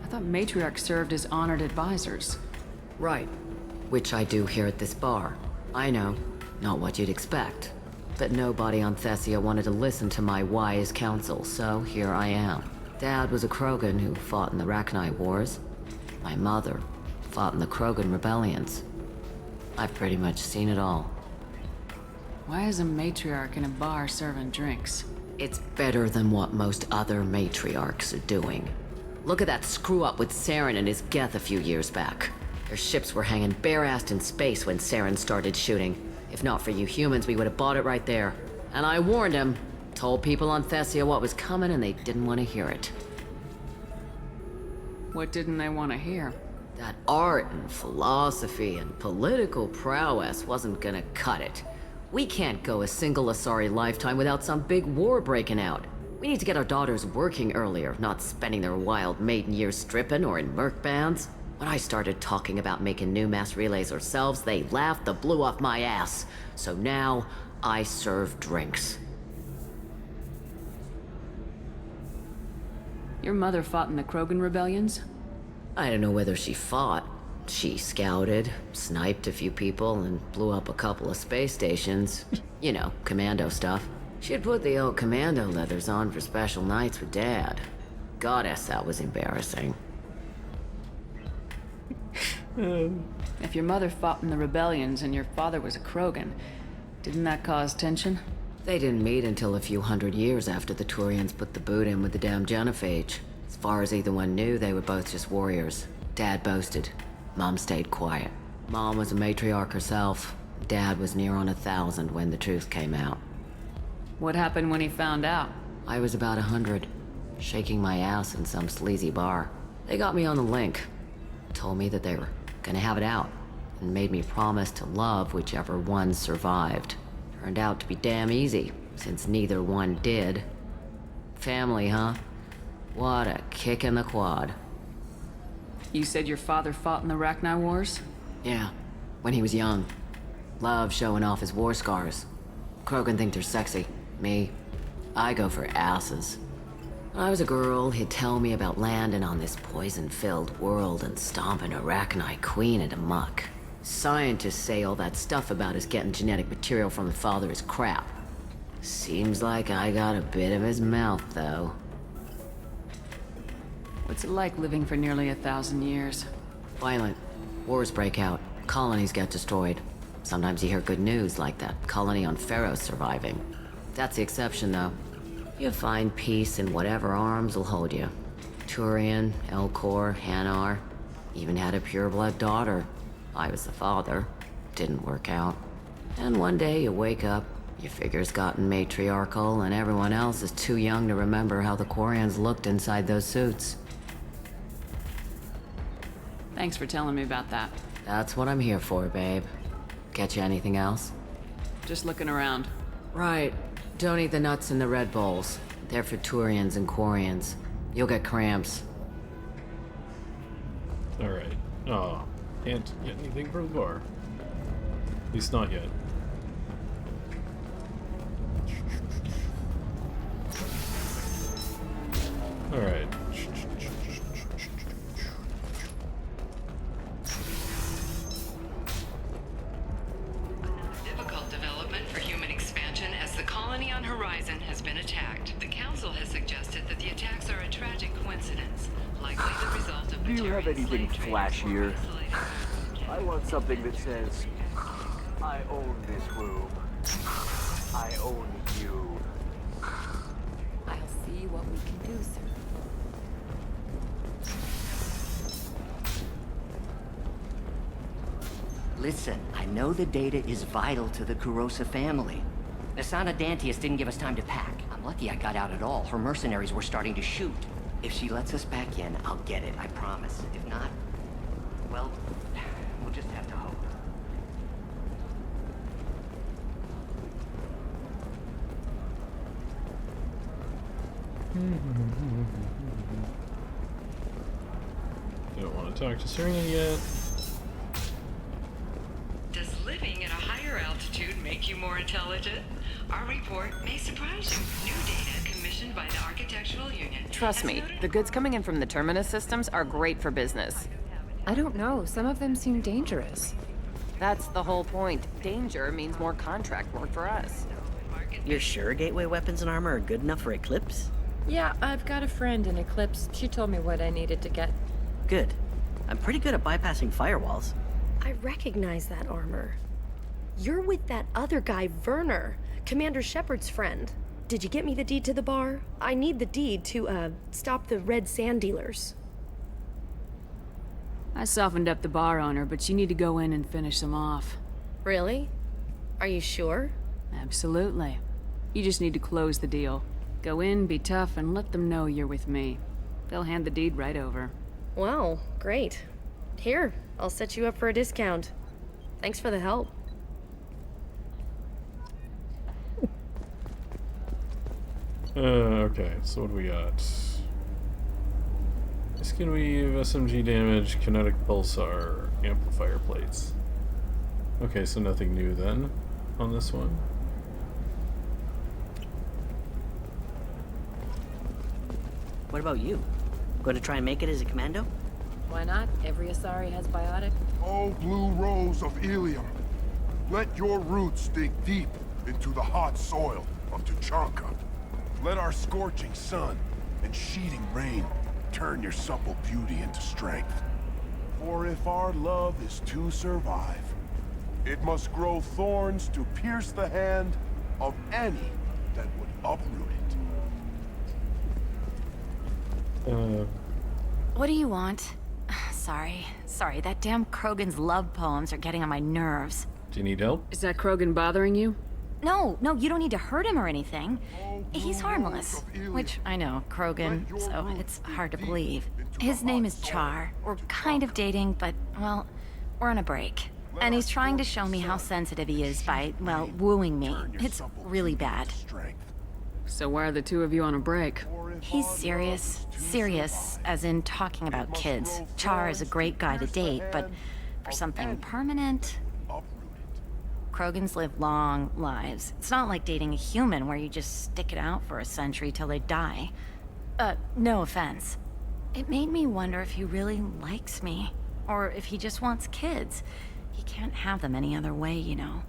I thought matriarchs served as honored advisors. Right. Which I do here at this bar. I know. Not what you'd expect. But nobody on Thessia wanted to listen to my wise counsel, so here I am. Dad was a Krogan who fought in the Rachni Wars. My mother fought in the Krogan rebellions. I've pretty much seen it all. Why is a matriarch in a bar serving drinks? It's better than what most other matriarchs are doing. Look at that screw-up with Saren and his Geth a few years back. Their ships were hanging bare-assed in space when Saren started shooting. If not for you humans, we would have bought it right there. And I warned him. Told people on Thessia what was coming and they didn't want to hear it. What didn't they want to hear? That art and philosophy and political prowess wasn't gonna cut it. We can't go a single Asari lifetime without some big war breaking out. We need to get our daughters working earlier, not spending their wild maiden years stripping or in merc bands. When I started talking about making new mass relays ourselves, they laughed the blue off my ass. So now, I serve drinks. Your mother fought in the Krogan rebellions? I don't know whether she fought. She scouted, sniped a few people, and blew up a couple of space stations. You know, commando stuff. She'd put the old commando leathers on for special nights with Dad. Goddess, that was embarrassing. If your mother fought in the rebellions and your father was a Krogan, didn't that cause tension? They didn't meet until a few hundred years after the Turians put the boot in with the damn genophage. As far as either one knew, they were both just warriors. Dad boasted. Mom stayed quiet. Mom was a matriarch herself. Dad was near on 1,000 when the truth came out. What happened when he found out? I was about 100, shaking my ass in some sleazy bar. They got me on the link. Told me that they were gonna have it out, and made me promise to love whichever one survived. Turned out to be damn easy, since neither one did. Family, huh? What a kick in the quad. You said your father fought in the Rachni Wars? Yeah, when he was young. Loved showing off his war scars. Krogan think they're sexy. Me, I go for asses. When I was a girl, he'd tell me about landing on this poison-filled world and stomping a Rachni queen into muck. Scientists say all that stuff about us getting genetic material from the father is crap. Seems like I got a bit of his mouth, though. What's it like living for nearly 1,000 years? Violent. Wars break out. Colonies get destroyed. Sometimes you hear good news, like that colony on Pharaoh surviving. That's the exception, though. You find peace in whatever arms will hold you. Turian, Elcor, Hanar. Even had a pureblood daughter. I was the father. Didn't work out. And one day you wake up, your figure's gotten matriarchal, and everyone else is too young to remember how the Quarians looked inside those suits. Thanks for telling me about that. That's what I'm here for, babe. Get you anything else? Just looking around. Right. Don't eat the nuts in the Red Bowls. They're for Turians and Quarians. You'll get cramps. Alright. Aw. Can't get anything from the bar. At least not yet. Alright. Difficult development for human expansion as the colony on Horizon has been attacked. The Council has suggested that the attacks are a tragic coincidence, likely the result of Do you have Batarian anything slave traders flashier? isolated. I want something that says, I own this room. I own you. I'll see what we can do, sir. Listen, I know the data is vital to the Kurosa family. Asana Dantius didn't give us time to pack. I'm lucky I got out at all. Her mercenaries were starting to shoot. If she lets us back in, I'll get it, I promise. If not, well, we'll just have to hope. Don't want to talk to Serena yet. Does living at a higher altitude make you more intelligent? Our report may surprise you. New data commissioned by the Architectural Union. Trust me, the goods coming in from the Terminus systems are great for business. I don't know. Some of them seem dangerous. That's the whole point. Danger means more contract work for us. You're sure gateway weapons and armor are good enough for Eclipse? Yeah, I've got a friend in Eclipse. She told me what I needed to get. Good. I'm pretty good at bypassing firewalls. I recognize that armor. You're with that other guy, Werner, Commander Shepard's friend. Did you get me the deed to the bar? I need the deed to, stop the red sand dealers. I softened up the bar owner, but you need to go in and finish them off. Really? Are you sure? Absolutely. You just need to close the deal. Go in, be tough, and let them know you're with me. They'll hand the deed right over. Wow, great. Here, I'll set you up for a discount. Thanks for the help. Okay, so what do we got? Skin weave, SMG damage, kinetic pulsar, amplifier plates. Okay, so nothing new then on this one. What about you? Going to try and make it as a commando? Why not? Every Asari has biotic. Oh, blue rose of Illium. Let your roots dig deep into the hot soil of Tuchanka. Let our scorching sun and sheeting rain turn your supple beauty into strength. For if our love is to survive, it must grow thorns to pierce the hand of any that would uproot it. What do you want? Sorry, that damn Krogan's love poems are getting on my nerves. Do you need help? Is that Krogan bothering you? No, you don't need to hurt him or anything. He's harmless. Which, I know, Krogan, so it's hard to believe. His name is Char. We're kind of dating, but, well, we're on a break. And he's trying to show me how sensitive he is by, well, wooing me. It's really bad. So why are the two of you on a break? He's serious. Serious, as in talking about kids. Char is a great guy to date, but for something permanent... Krogans live long lives. It's not like dating a human where you just stick it out for a century till they die. No offense. It made me wonder if he really likes me, or if he just wants kids. He can't have them any other way, you know,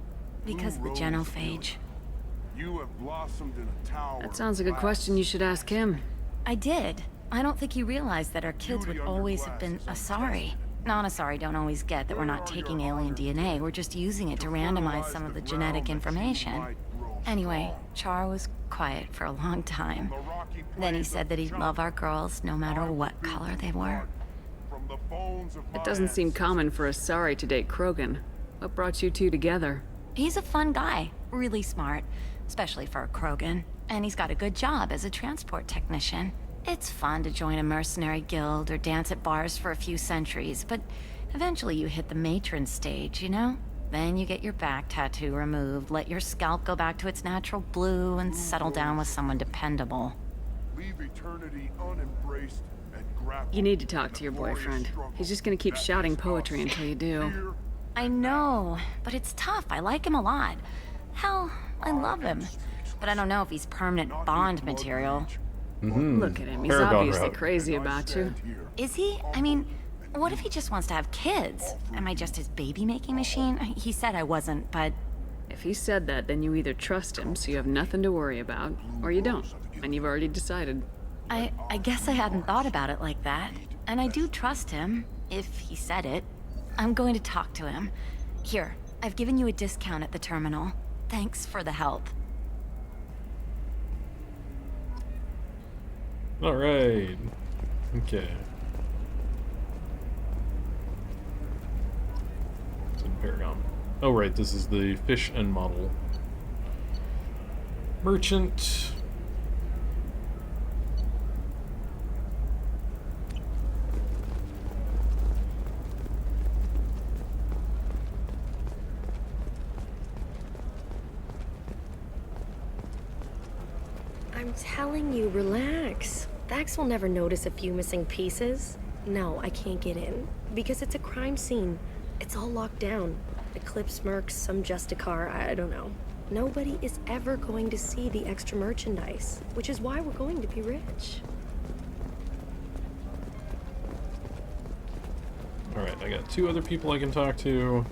because of the genophage. You have blossomed in a tower. That sounds like a question you should ask him. I did. I don't think he realized that our kids would always have been Asari. Non-Asari don't always get that we're not taking alien DNA, we're just using it to randomize some of the genetic information. Anyway, Char was quiet for a long time. Then he said that he'd love our girls no matter what color they were. It doesn't seem common for Asari to date Krogan. What brought you two together? He's a fun guy, really smart, especially for a Krogan. And he's got a good job as a transport technician. It's fun to join a mercenary guild or dance at bars for a few centuries, but eventually you hit the matron stage, you know? Then you get your back tattoo removed, let your scalp go back to its natural blue, and settle down with someone dependable. Leave eternity unembraced and grapple. You need to talk to your boyfriend. He's just gonna keep shouting poetry until you do. I know, but it's tough. I like him a lot. Hell, I love him. But I don't know if he's permanent Bond material. Look at him. He's obviously crazy about you. Is he? I mean, what if he just wants to have kids? Am I just his baby-making machine? He said I wasn't, but... If he said that, then you either trust him, so you have nothing to worry about, or you don't, and you've already decided. I guess I hadn't thought about it like that. And I do trust him, if he said it. I'm going to talk to him. Here, I've given you a discount at the terminal. Thanks for the help. Alright. Okay. It's in Paragon. Oh right, this is the fish and model. Merchant. I'm telling you, relax. Thax will never notice a few missing pieces. No, I can't get in. Because it's a crime scene. It's all locked down. Eclipse mercs, some Justicar, I don't know. Nobody is ever going to see the extra merchandise, which is why we're going to be rich. Alright, I got two other people I can talk to.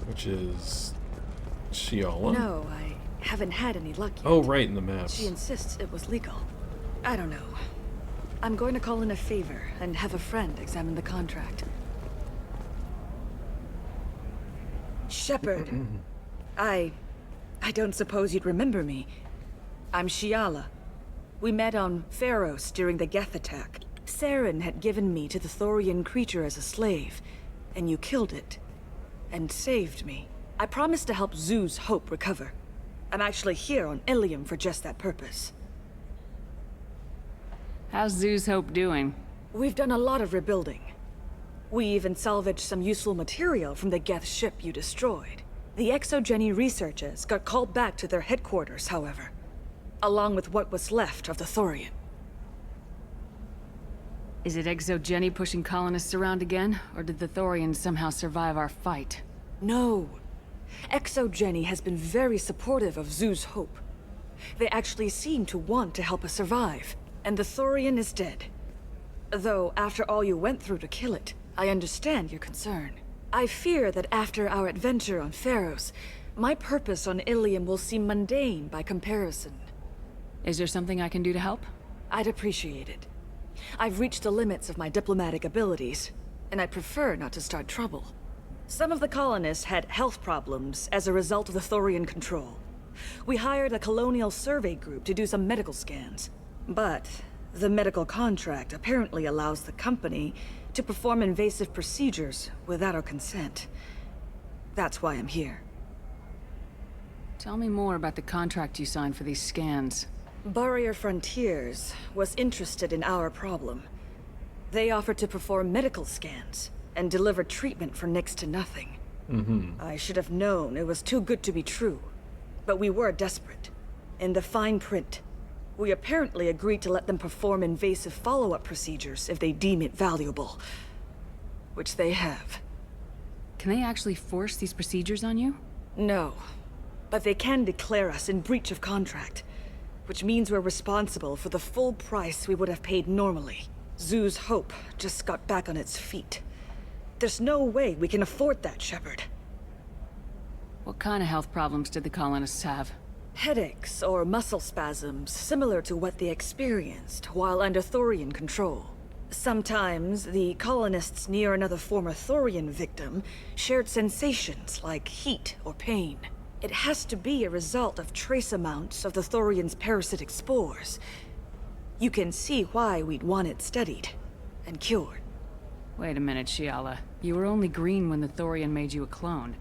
Which is... Shiala. No, I haven't had any luck yet. Oh, right, in the maps. She insists it was legal. I don't know. I'm going to call in a favor and have a friend examine the contract. Shepard. I don't suppose you'd remember me. I'm Shiala. We met on Pharos during the Geth attack. Saren had given me to the Thorian creature as a slave, and you killed it. And saved me. I promised to help Zoo's Hope recover. I'm actually here on Illium for just that purpose. How's Zoo's Hope doing? We've done a lot of rebuilding. We even salvaged some useful material from the Geth ship you destroyed. The Exogeny researchers got called back to their headquarters, however, along with what was left of the Thorian. Is it Exogeny pushing colonists around again, or did the Thorians somehow survive our fight? No. Exogeny has been very supportive of Zoo's hope. They actually seem to want to help us survive, and the Thorian is dead. Though, after all you went through to kill it, I understand your concern. I fear that after our adventure on Pharos, my purpose on Illium will seem mundane by comparison. Is there something I can do to help? I'd appreciate it. I've reached the limits of my diplomatic abilities, and I'd prefer not to start trouble. Some of the colonists had health problems as a result of the Thorian control. We hired a colonial survey group to do some medical scans. But the medical contract apparently allows the company to perform invasive procedures without our consent. That's why I'm here. Tell me more about the contract you signed for these scans. Barrier Frontiers was interested in our problem. They offered to perform medical scans and deliver treatment for next to nothing. I should have known it was too good to be true. But we were desperate. In the fine print, we apparently agreed to let them perform invasive follow-up procedures if they deem it valuable. Which they have. Can they actually force these procedures on you? No. But they can declare us in breach of contract. Which means we're responsible for the full price we would have paid normally. Zoo's hope just got back on its feet. There's no way we can afford that, Shepard. What kind of health problems did the colonists have? Headaches or muscle spasms similar to what they experienced while under Thorian control. Sometimes the colonists near another former Thorian victim shared sensations like heat or pain. It has to be a result of trace amounts of the Thorian's parasitic spores. You can see why we'd want it studied and cured. Wait a minute, Shiala. You were only green when the Thorian made you a clone.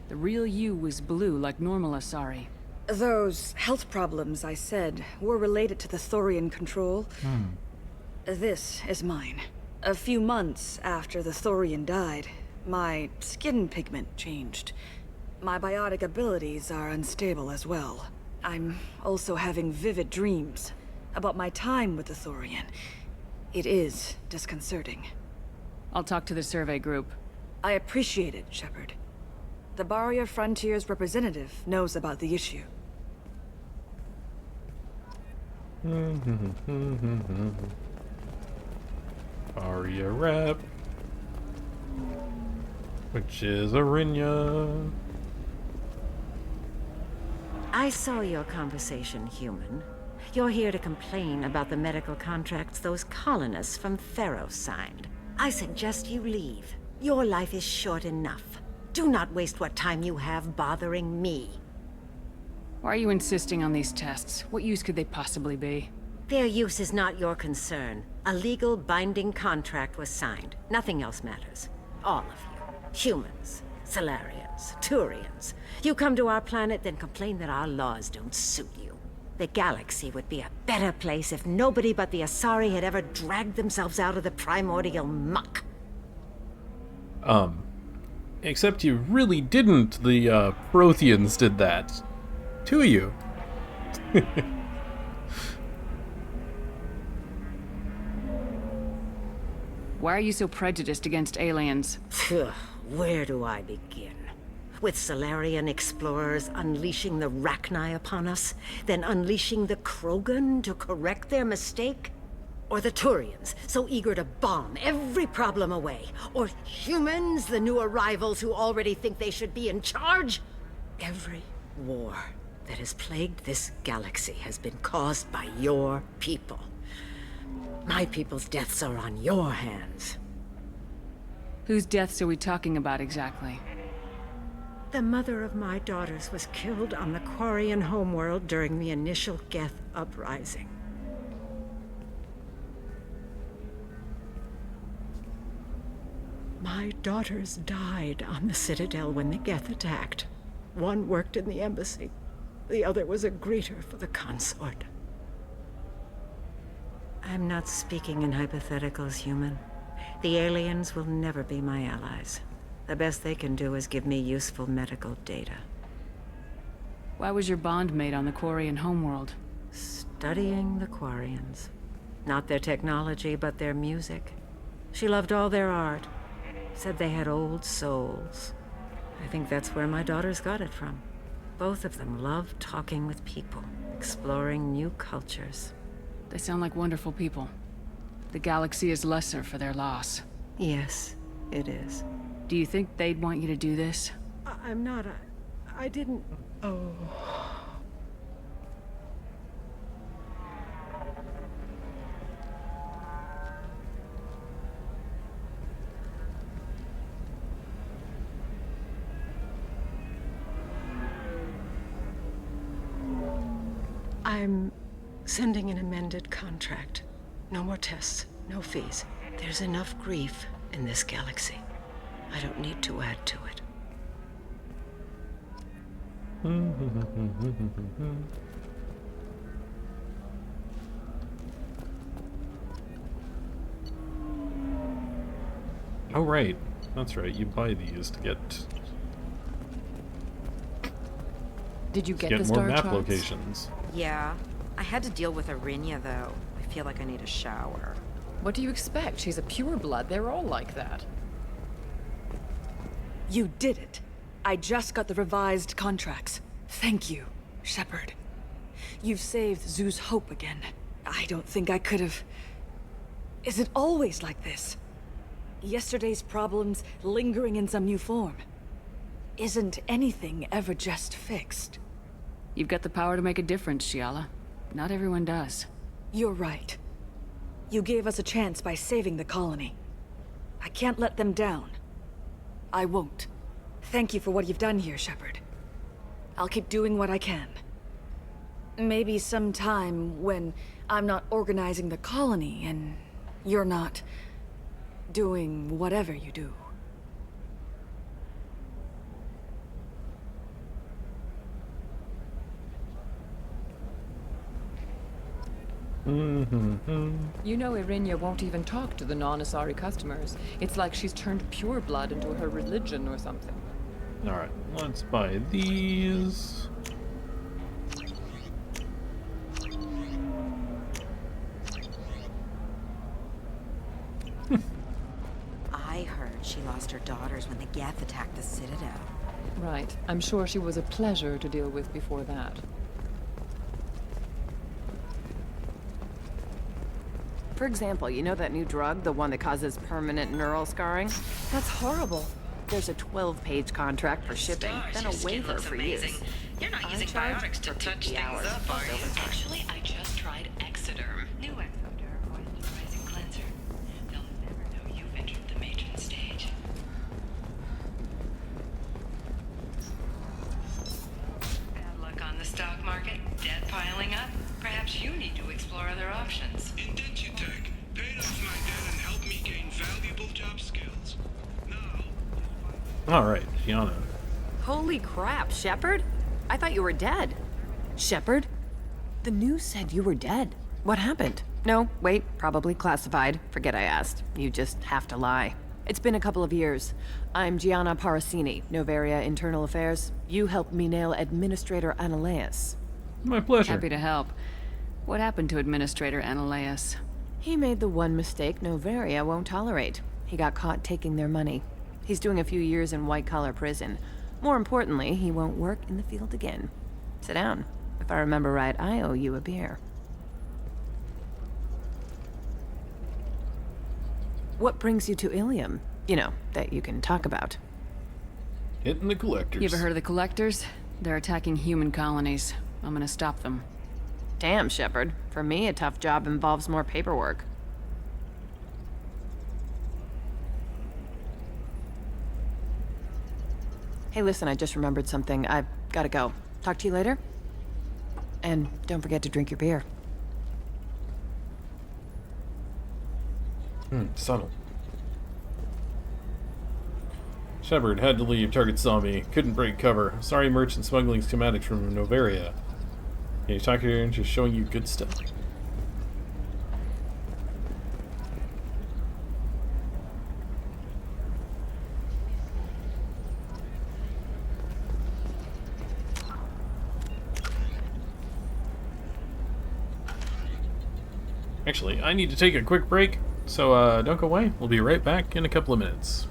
The real you was blue like normal Asari. Those health problems I said were related to the Thorian control. This is mine. A few months after the Thorian died, my skin pigment changed. My biotic abilities are unstable as well. I'm also having vivid dreams about my time with the Thorian. It is disconcerting. I'll talk to the survey group. I appreciate it, Shepard. The Barrier Frontiers representative knows about the issue. Aria rap. Which is Arinya. I saw your conversation, human. You're here to complain about the medical contracts those colonists from Pharos signed. I suggest you leave. Your life is short enough. Do not waste what time you have bothering me. Why are you insisting on these tests? What use could they possibly be? Their use is not your concern. A legal binding contract was signed. Nothing else matters. All of you. Humans, Salarians, Turians. You come to our planet, then complain that our laws don't suit you. The galaxy would be a better place if nobody but the Asari had ever dragged themselves out of the primordial muck. Except you really didn't. The Protheans did that. To you. Why are you so prejudiced against aliens? Where do I begin? With Salarian explorers unleashing the Rachni upon us, then unleashing the Krogan to correct their mistake? Or the Turians, so eager to bomb every problem away? Or humans, the new arrivals who already think they should be in charge? Every war that has plagued this galaxy has been caused by your people. My people's deaths are on your hands. Whose deaths are we talking about exactly? The mother of my daughters was killed on the Quarian homeworld during the initial Geth uprising. My daughters died on the Citadel when the Geth attacked. One worked in the embassy. The other was a greeter for the consort. I'm not speaking in hypotheticals, human. The aliens will never be my allies. The best they can do is give me useful medical data. Why was your bond made on the Quarian homeworld? Studying the Quarians. Not their technology, but their music. She loved all their art. Said they had old souls. I think that's where my daughters got it from. Both of them love talking with people, exploring new cultures. They sound like wonderful people. The galaxy is lesser for their loss. Yes, it is. Do you think they'd want you to do this? I'm not. I didn't. Oh. I'm sending an amended contract. No more tests, no fees. There's enough grief in this galaxy. I don't need to add to it. Oh, right. That's right. You buy these to get Did you get more the star map charts? locations. Yeah. I had to deal with Arinya, though. I feel like I need a shower. What do you expect? She's a pureblood. They're all like that. You did it. I just got the revised contracts. Thank you, Shepard. You've saved Zoo's hope again. I don't think I could have... Is it always like this? Yesterday's problems lingering in some new form. Isn't anything ever just fixed? You've got the power to make a difference, Shiala. Not everyone does. You're right. You gave us a chance by saving the colony. I can't let them down. I won't. Thank you for what you've done here, Shepard. I'll keep doing what I can. Maybe sometime when I'm not organizing the colony and you're not doing whatever you do. You know Irinya won't even talk to the non-Asari customers. It's like she's turned pureblood into her religion or something. Alright, let's buy these. I heard she lost her daughters when the Geth attacked the Citadel. Right. I'm sure she was a pleasure to deal with before that. For example, you know that new drug, the one that causes permanent neural scarring? That's horrible. There's a 12-page contract for shipping, then a waiver for use. You're not using biotics to touch things up, are you? Actually, I just tried Exoderm. New Exoderm moisturizing cleanser. They'll never know you've entered the matron stage. Bad luck on the stock market, debt piling up. Perhaps you need to explore other options. Indentutech. Paid off my debt and helped me gain valuable job skills. Alright, Fiona. Holy crap, Shepard? I thought you were dead. Shepard? The news said you were dead. What happened? No, wait, probably classified. Forget I asked. You just have to lie. It's been a couple of years. I'm Gianna Parasini, Novaria Internal Affairs. You helped me nail Administrator Analeas. My pleasure. Happy to help. What happened to Administrator Analeas? He made the one mistake Novaria won't tolerate. He got caught taking their money. He's doing a few years in white-collar prison. More importantly, he won't work in the field again. Sit down. If I remember right, I owe you a beer. What brings you to Illium? You know, that you can talk about. Hitting the collectors. You ever heard of the collectors? They're attacking human colonies. I'm gonna stop them. Damn, Shepard. For me, a tough job involves more paperwork. Hey, listen, I just remembered something. I've gotta go. Talk to you later? And don't forget to drink your beer. Subtle. Shepard had to leave. Target saw me. Couldn't break cover. Sorry, merchant smuggling schematics from Novaria. Yeah, he's talking here and just showing you good stuff. Actually, I need to take a quick break, so don't go away. We'll be right back in a couple of minutes.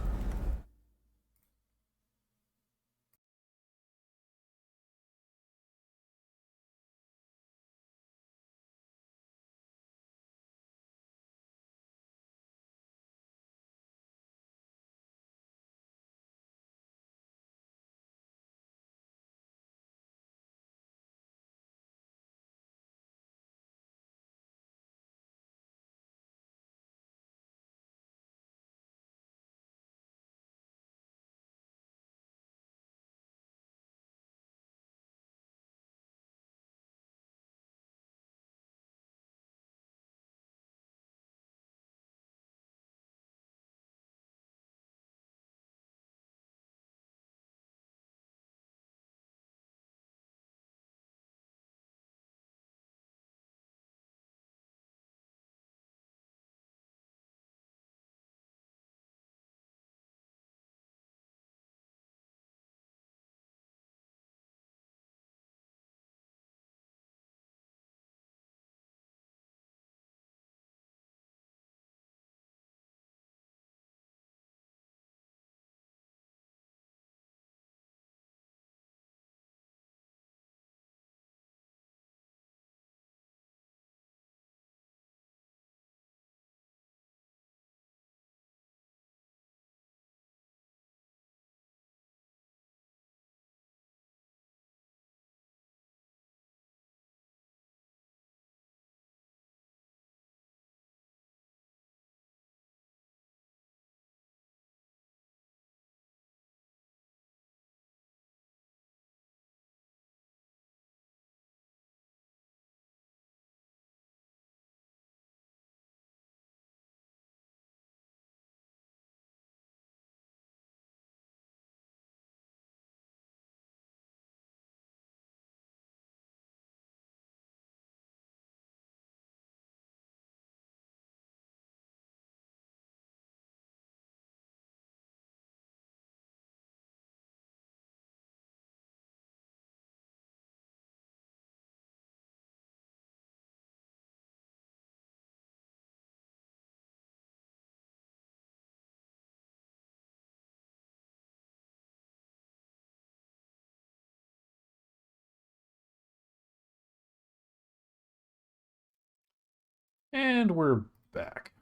And we're back.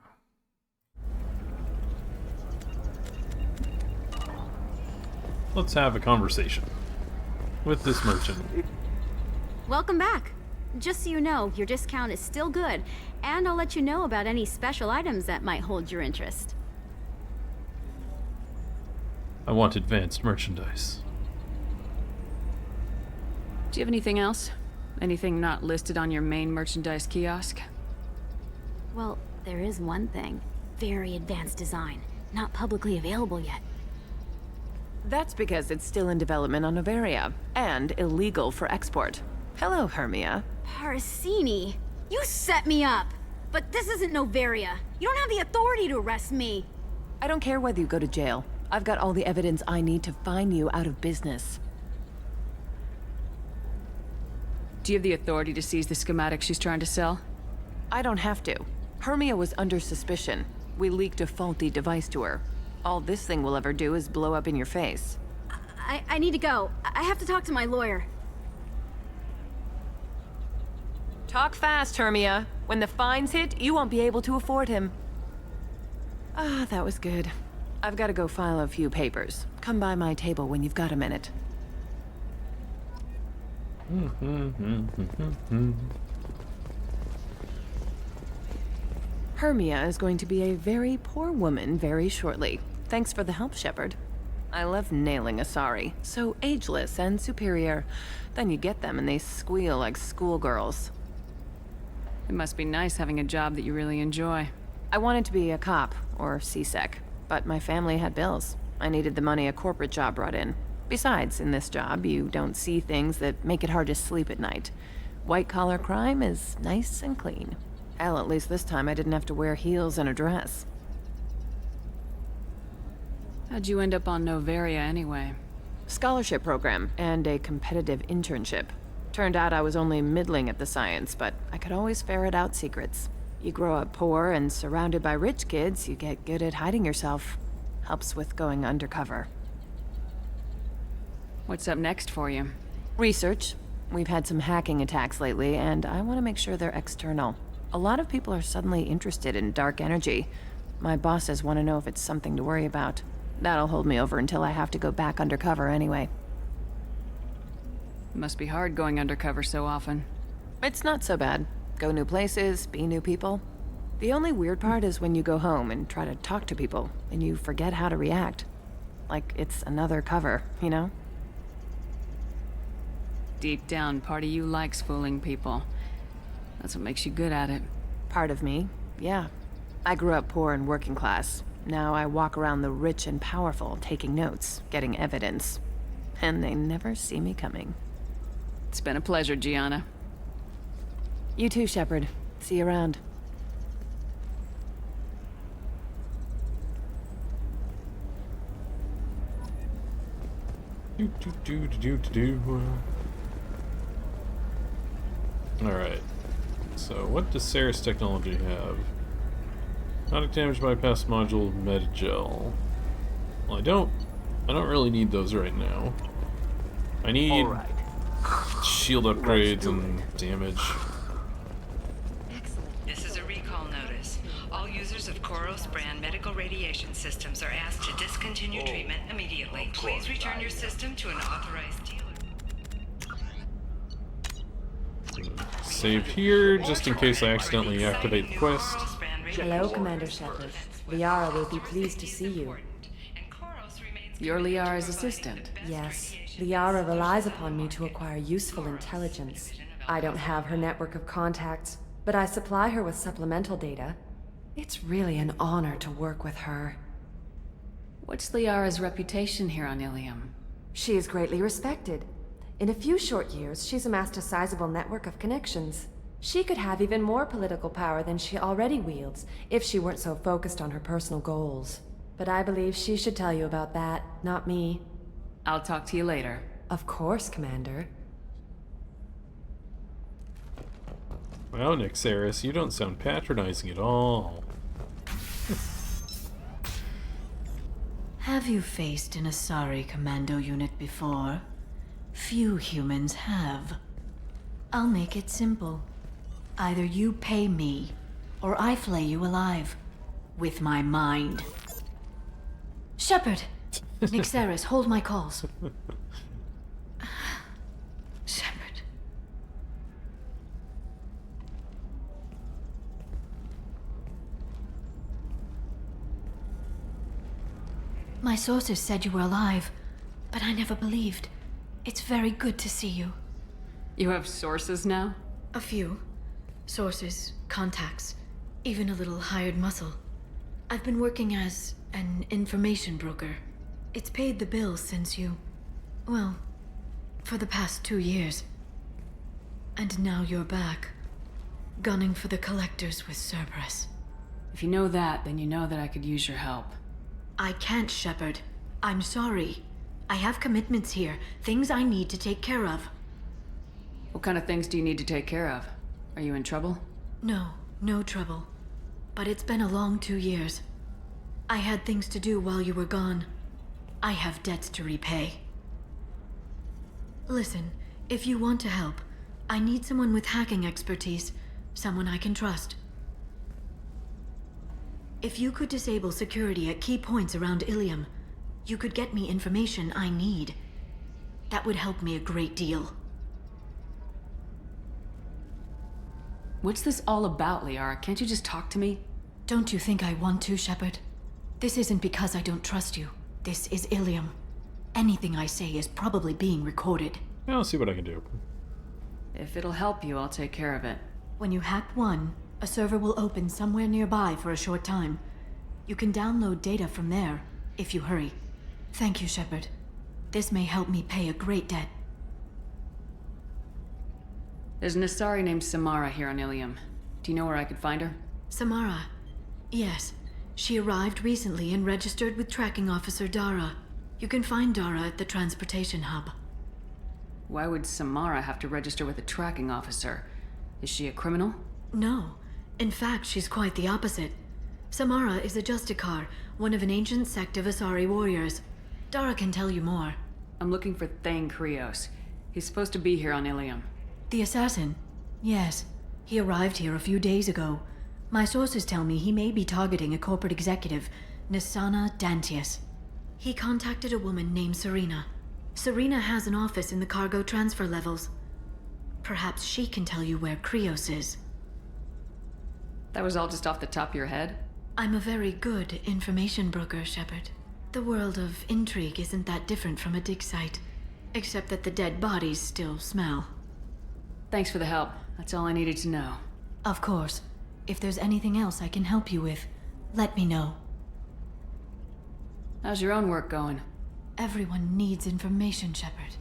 Let's have a conversation with this merchant. Welcome back. Just so you know, your discount is still good, and I'll let you know about any special items that might hold your interest. I want advanced merchandise. Do you have anything else? Anything not listed on your main merchandise kiosk? Well, there is one thing. Very advanced design. Not publicly available yet. That's because it's still in development on Noveria, and illegal for export. Hello, Hermia. Parisini! You set me up! But this isn't Noveria. You don't have the authority to arrest me. I don't care whether you go to jail. I've got all the evidence I need to fine you out of business. Do you have the authority to seize the schematic she's trying to sell? I don't have to. Hermia was under suspicion. We leaked a faulty device to her. All this thing will ever do is blow up in your face. I need to go. I have to talk to my lawyer. Talk fast, Hermia. When the fines hit, you won't be able to afford him. Ah, that was good. I've got to go file a few papers. Come by my table when you've got a minute. Hermia is going to be a very poor woman very shortly. Thanks for the help, Shepard. I love nailing Asari. So ageless and superior. Then you get them and they squeal like schoolgirls. It must be nice having a job that you really enjoy. I wanted to be a cop, or CSEC, but my family had bills. I needed the money a corporate job brought in. Besides, in this job, you don't see things that make it hard to sleep at night. White-collar crime is nice and clean. Hell, at least this time I didn't have to wear heels and a dress. How'd you end up on Noveria anyway? Scholarship program and a competitive internship. Turned out I was only middling at the science, but I could always ferret out secrets. You grow up poor and surrounded by rich kids, you get good at hiding yourself. Helps with going undercover. What's up next for you? Research. We've had some hacking attacks lately, and I want to make sure they're external. A lot of people are suddenly interested in dark energy. My bosses want to know if it's something to worry about. That'll hold me over until I have to go back undercover anyway. Must be hard going undercover so often. It's not so bad. Go new places, be new people. The only weird part is when you go home and try to talk to people, and you forget how to react. Like it's another cover, you know? Deep down, part of you likes fooling people. That's what makes you good at it. Part of me, yeah. I grew up poor and working class. Now I walk around the rich and powerful, taking notes, getting evidence. And they never see me coming. It's been a pleasure, Gianna. You too, Shepard. See you around. Alright. So, what does Sarah's technology have? Automatic damage bypass module, Metagel. Well, I don't really need those right now. I need shield upgrades and damage. This is a recall notice. All users of Koros brand medical radiation systems are asked to discontinue treatment immediately. Please return your system to an authorized dealer. Save here, just in case I accidentally activate the quest. Hello, Commander Shepard. Liara will be pleased to see you. You're Liara's assistant? Yes. Liara relies upon me to acquire useful intelligence. I don't have her network of contacts, but I supply her with supplemental data. It's really an honor to work with her. What's Liara's reputation here on Illium? She is greatly respected. In a few short years, she's amassed a sizable network of connections. She could have even more political power than she already wields if she weren't so focused on her personal goals. But I believe she should tell you about that, not me. I'll talk to you later. Of course, Commander. Wow, Nixaris, you don't sound patronizing at all. Have you faced an Asari commando unit before? Few humans have. I'll make it simple. Either you pay me, or I flay you alive. With my mind. Shepard! Nixaris, hold my calls. Shepard. My sources said you were alive, but I never believed. It's very good to see you. You have sources now? A few. Sources, contacts, even a little hired muscle. I've been working as an information broker. It's paid the bills since you... well, for the past 2 years. And now you're back, gunning for the collectors with Cerberus. If you know that, then you know that I could use your help. I can't, Shepard. I'm sorry. I have commitments here, things I need to take care of. What kind of things do you need to take care of? Are you in trouble? No, no trouble. But it's been a long 2 years. I had things to do while you were gone. I have debts to repay. Listen, if you want to help, I need someone with hacking expertise, someone I can trust. If you could disable security at key points around Illium, you could get me information I need. That would help me a great deal. What's this all about, Liara? Can't you just talk to me? Don't you think I want to, Shepard? This isn't because I don't trust you. This is Illium. Anything I say is probably being recorded. I'll see what I can do. If it'll help you, I'll take care of it. When you hack one, a server will open somewhere nearby for a short time. You can download data from there, if you hurry. Thank you, Shepard. This may help me pay a great debt. There's an Asari named Samara here on Illium. Do you know where I could find her? Samara? Yes. She arrived recently and registered with Tracking Officer Dara. You can find Dara at the transportation hub. Why would Samara have to register with a tracking officer? Is she a criminal? No. In fact, she's quite the opposite. Samara is a Justikar, one of an ancient sect of Asari warriors. Dara can tell you more. I'm looking for Thane Krios. He's supposed to be here on Illium. The assassin? Yes. He arrived here a few days ago. My sources tell me he may be targeting a corporate executive, Nisana Dantius. He contacted a woman named Serena. Serena has an office in the cargo transfer levels. Perhaps she can tell you where Krios is. That was all just off the top of your head? I'm a very good information broker, Shepard. The world of intrigue isn't that different from a dig site, except that the dead bodies still smell. Thanks for the help. That's all I needed to know. Of course. If there's anything else I can help you with, let me know. How's your own work going? Everyone needs information, Shepard.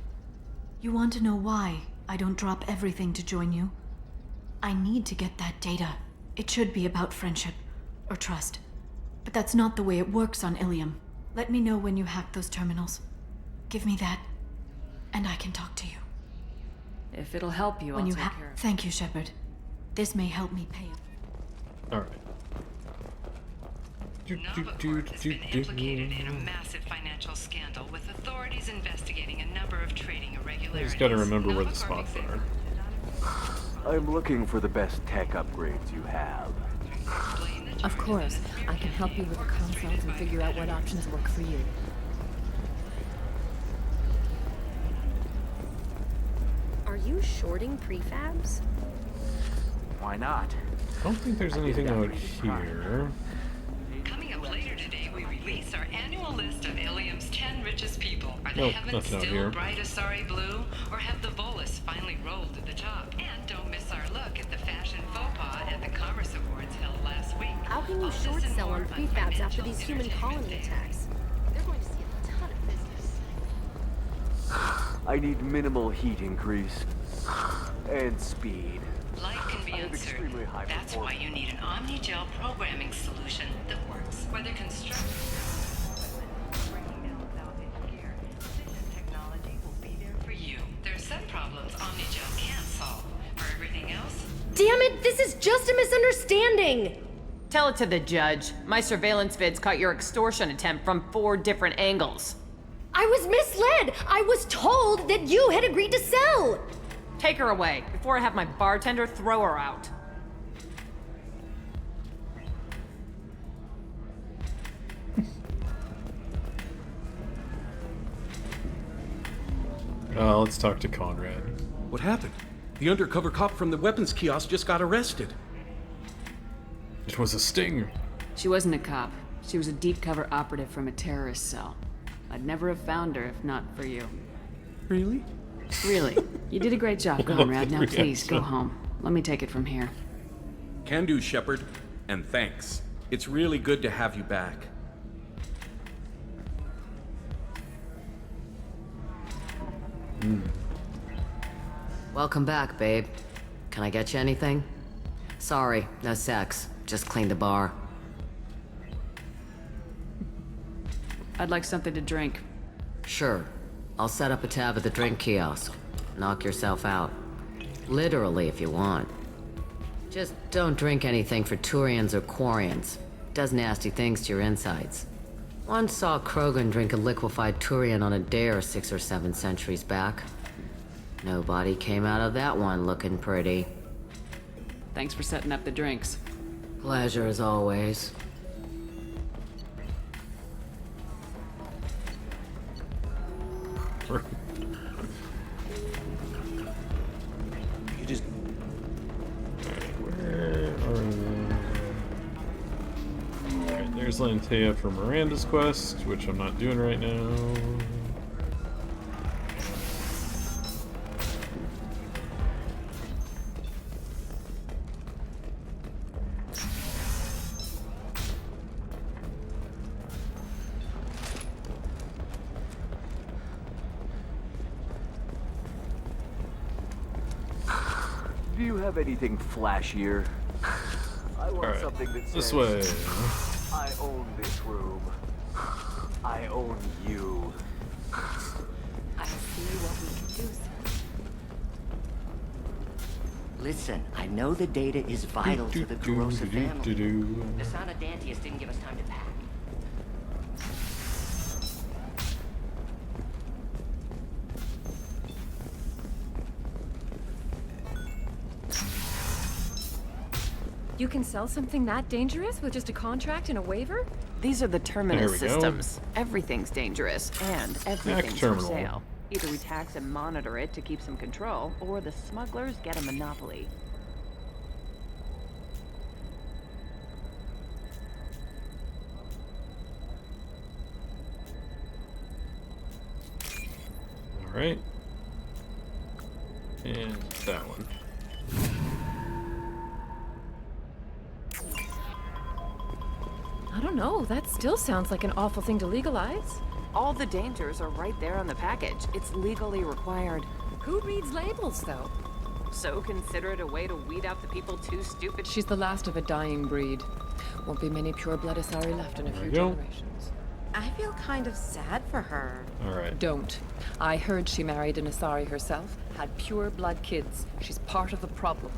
You want to know why I don't drop everything to join you? I need to get that data. It should be about friendship, or trust. But that's not the way it works on Illium. Let me know when you hack those terminals. Give me that, and I can talk to you. If it'll help you, I'll take care of it. Thank you, Shepard. This may help me pay it. Alright. Novacorp has been implicated in a massive financial scandal, with authorities investigating a number of trading I irregularities. just gotta remember where the spots are. I'm looking for the best tech upgrades you have. Of course. I can help you with a consult and figure out what options work for you. Are you shorting prefabs? Why not? I don't think there's anything out here. Coming up later today, we release our annual list of Illium's 10 richest people. Are the Nope, heavens nothing out still here. bright Asari blue, or have the Volus finally rolled to the top? And don't miss our look at the fashion faux pas at the Commerce Awards held last week. How can you short sell on prefabs after these human colony attacks? They're going to see a ton of business. I need minimal heat increase. And speed. Life can be uncertain. That's why you need an Omnigel programming solution that works. Whether construction technology will be there for you. There are some problems Omnigel can't solve. For everything else, Damn it, this is just a misunderstanding! Tell it to the judge. My surveillance vids caught your extortion attempt from 4 different angles. I was misled! I was told that you had agreed to sell! Take her away, before I have my bartender throw her out. Let's talk to Conrad. What happened? The undercover cop from the weapons kiosk just got arrested. It was a sting. She wasn't a cop. She was a deep cover operative from a terrorist cell. I'd never have found her if not for you. Really? Really. You did a great job, Conrad. Now please, go home. Let me take it from here. Can do, Shepard. And thanks. It's really good to have you back. Welcome back, babe. Can I get you anything? Sorry, no sex. Just cleaned the bar. I'd like something to drink. Sure. I'll set up a tab at the drink kiosk. Knock yourself out. Literally, if you want. Just don't drink anything for Turians or Quarians. Does nasty things to your insides. Once saw Krogan drink a liquefied Turian on a dare 6 or 7 centuries back. Nobody came out of that one looking pretty. Thanks for setting up the drinks. Pleasure as always. You just... Where are they? Alright, there's Lantea for Miranda's quest, which I'm not doing right now. Do you have anything flashier? I want Alright, something that says, this way. I own this room. I own you. I'll see what we can do, sir. Listen, I know the data is vital to the corrosive family. The Son of Dantius didn't give us time to pack. You can sell something that dangerous with just a contract and a waiver? These are the terminus There we go. systems. Everything's dangerous, and everything's for terminal. sale. Either we tax and monitor it to keep some control, or the smugglers get a monopoly. Alright. And that one. I don't know, that still sounds like an awful thing to legalize. All the dangers are right there on the package. It's legally required. Who reads labels, though? So consider it a way to weed out the people too stupid. She's the last of a dying breed. Won't be many pure-blood Asari left in a few generations. I feel kind of sad for her. Alright. Don't. I heard she married an Asari herself, had pure-blood kids. She's part of the problem.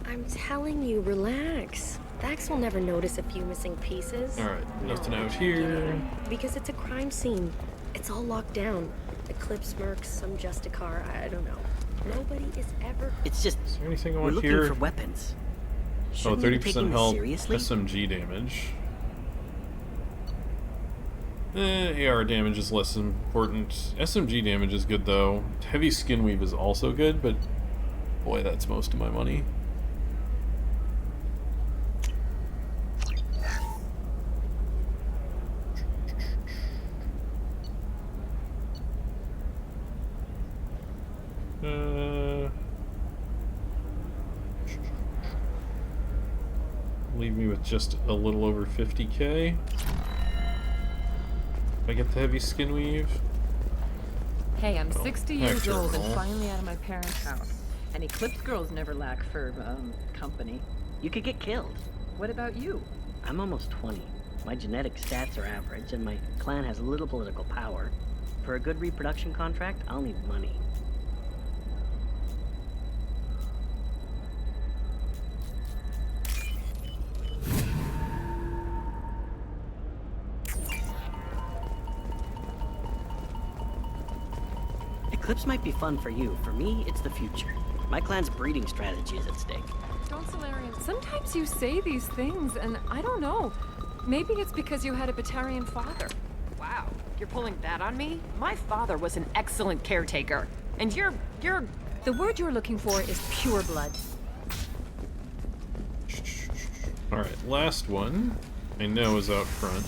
I'm telling you, relax. Vax will never notice a few missing pieces. Alright, nothing out here. Because it's a crime scene. It's all locked down. Eclipse mercs, some Justicar, I don't know. Nobody is ever... It's just... Is there anything we're on looking here? for weapons. Oh, Shouldn't we be 30% taking this health, seriously? SMG damage. AR damage is less important. SMG damage is good though. Heavy skin weave is also good, but boy, that's most of my money. Leave me with just a little over 50k. If I get the heavy skin weave. Hey, I'm 60 years old and terminal. finally out of my parents' house. And Eclipse girls never lack for, company. You could get killed. What about you? I'm almost 20. My genetic stats are average, and my clan has little political power. For a good reproduction contract, I'll need money. Eclipse might be fun for you. For me, it's the future. My clan's breeding strategy is at stake. Don't, Solarian. Sometimes you say these things, and I don't know. Maybe it's because you had a Batarian father. Wow, you're pulling that on me? My father was an excellent caretaker. And you're... The word you're looking for is pure blood. Alright, last one I know is out front.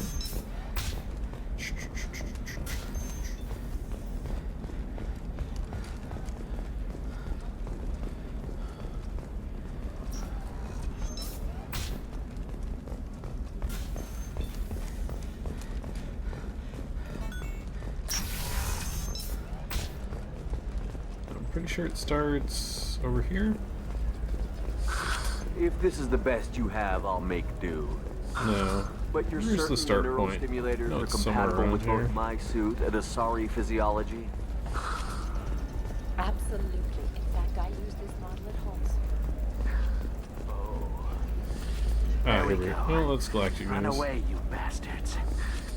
Pretty sure it starts over here. If this is the best you have, I'll make do. No. But you're Where's certain the start neural point? stimulators No, are it's somewhere compatible around with here. both my suit and Asari physiology? Absolutely. In fact, I use this model at home. Ah, here we go. Well, let's Galactic Run News. away, you bastards.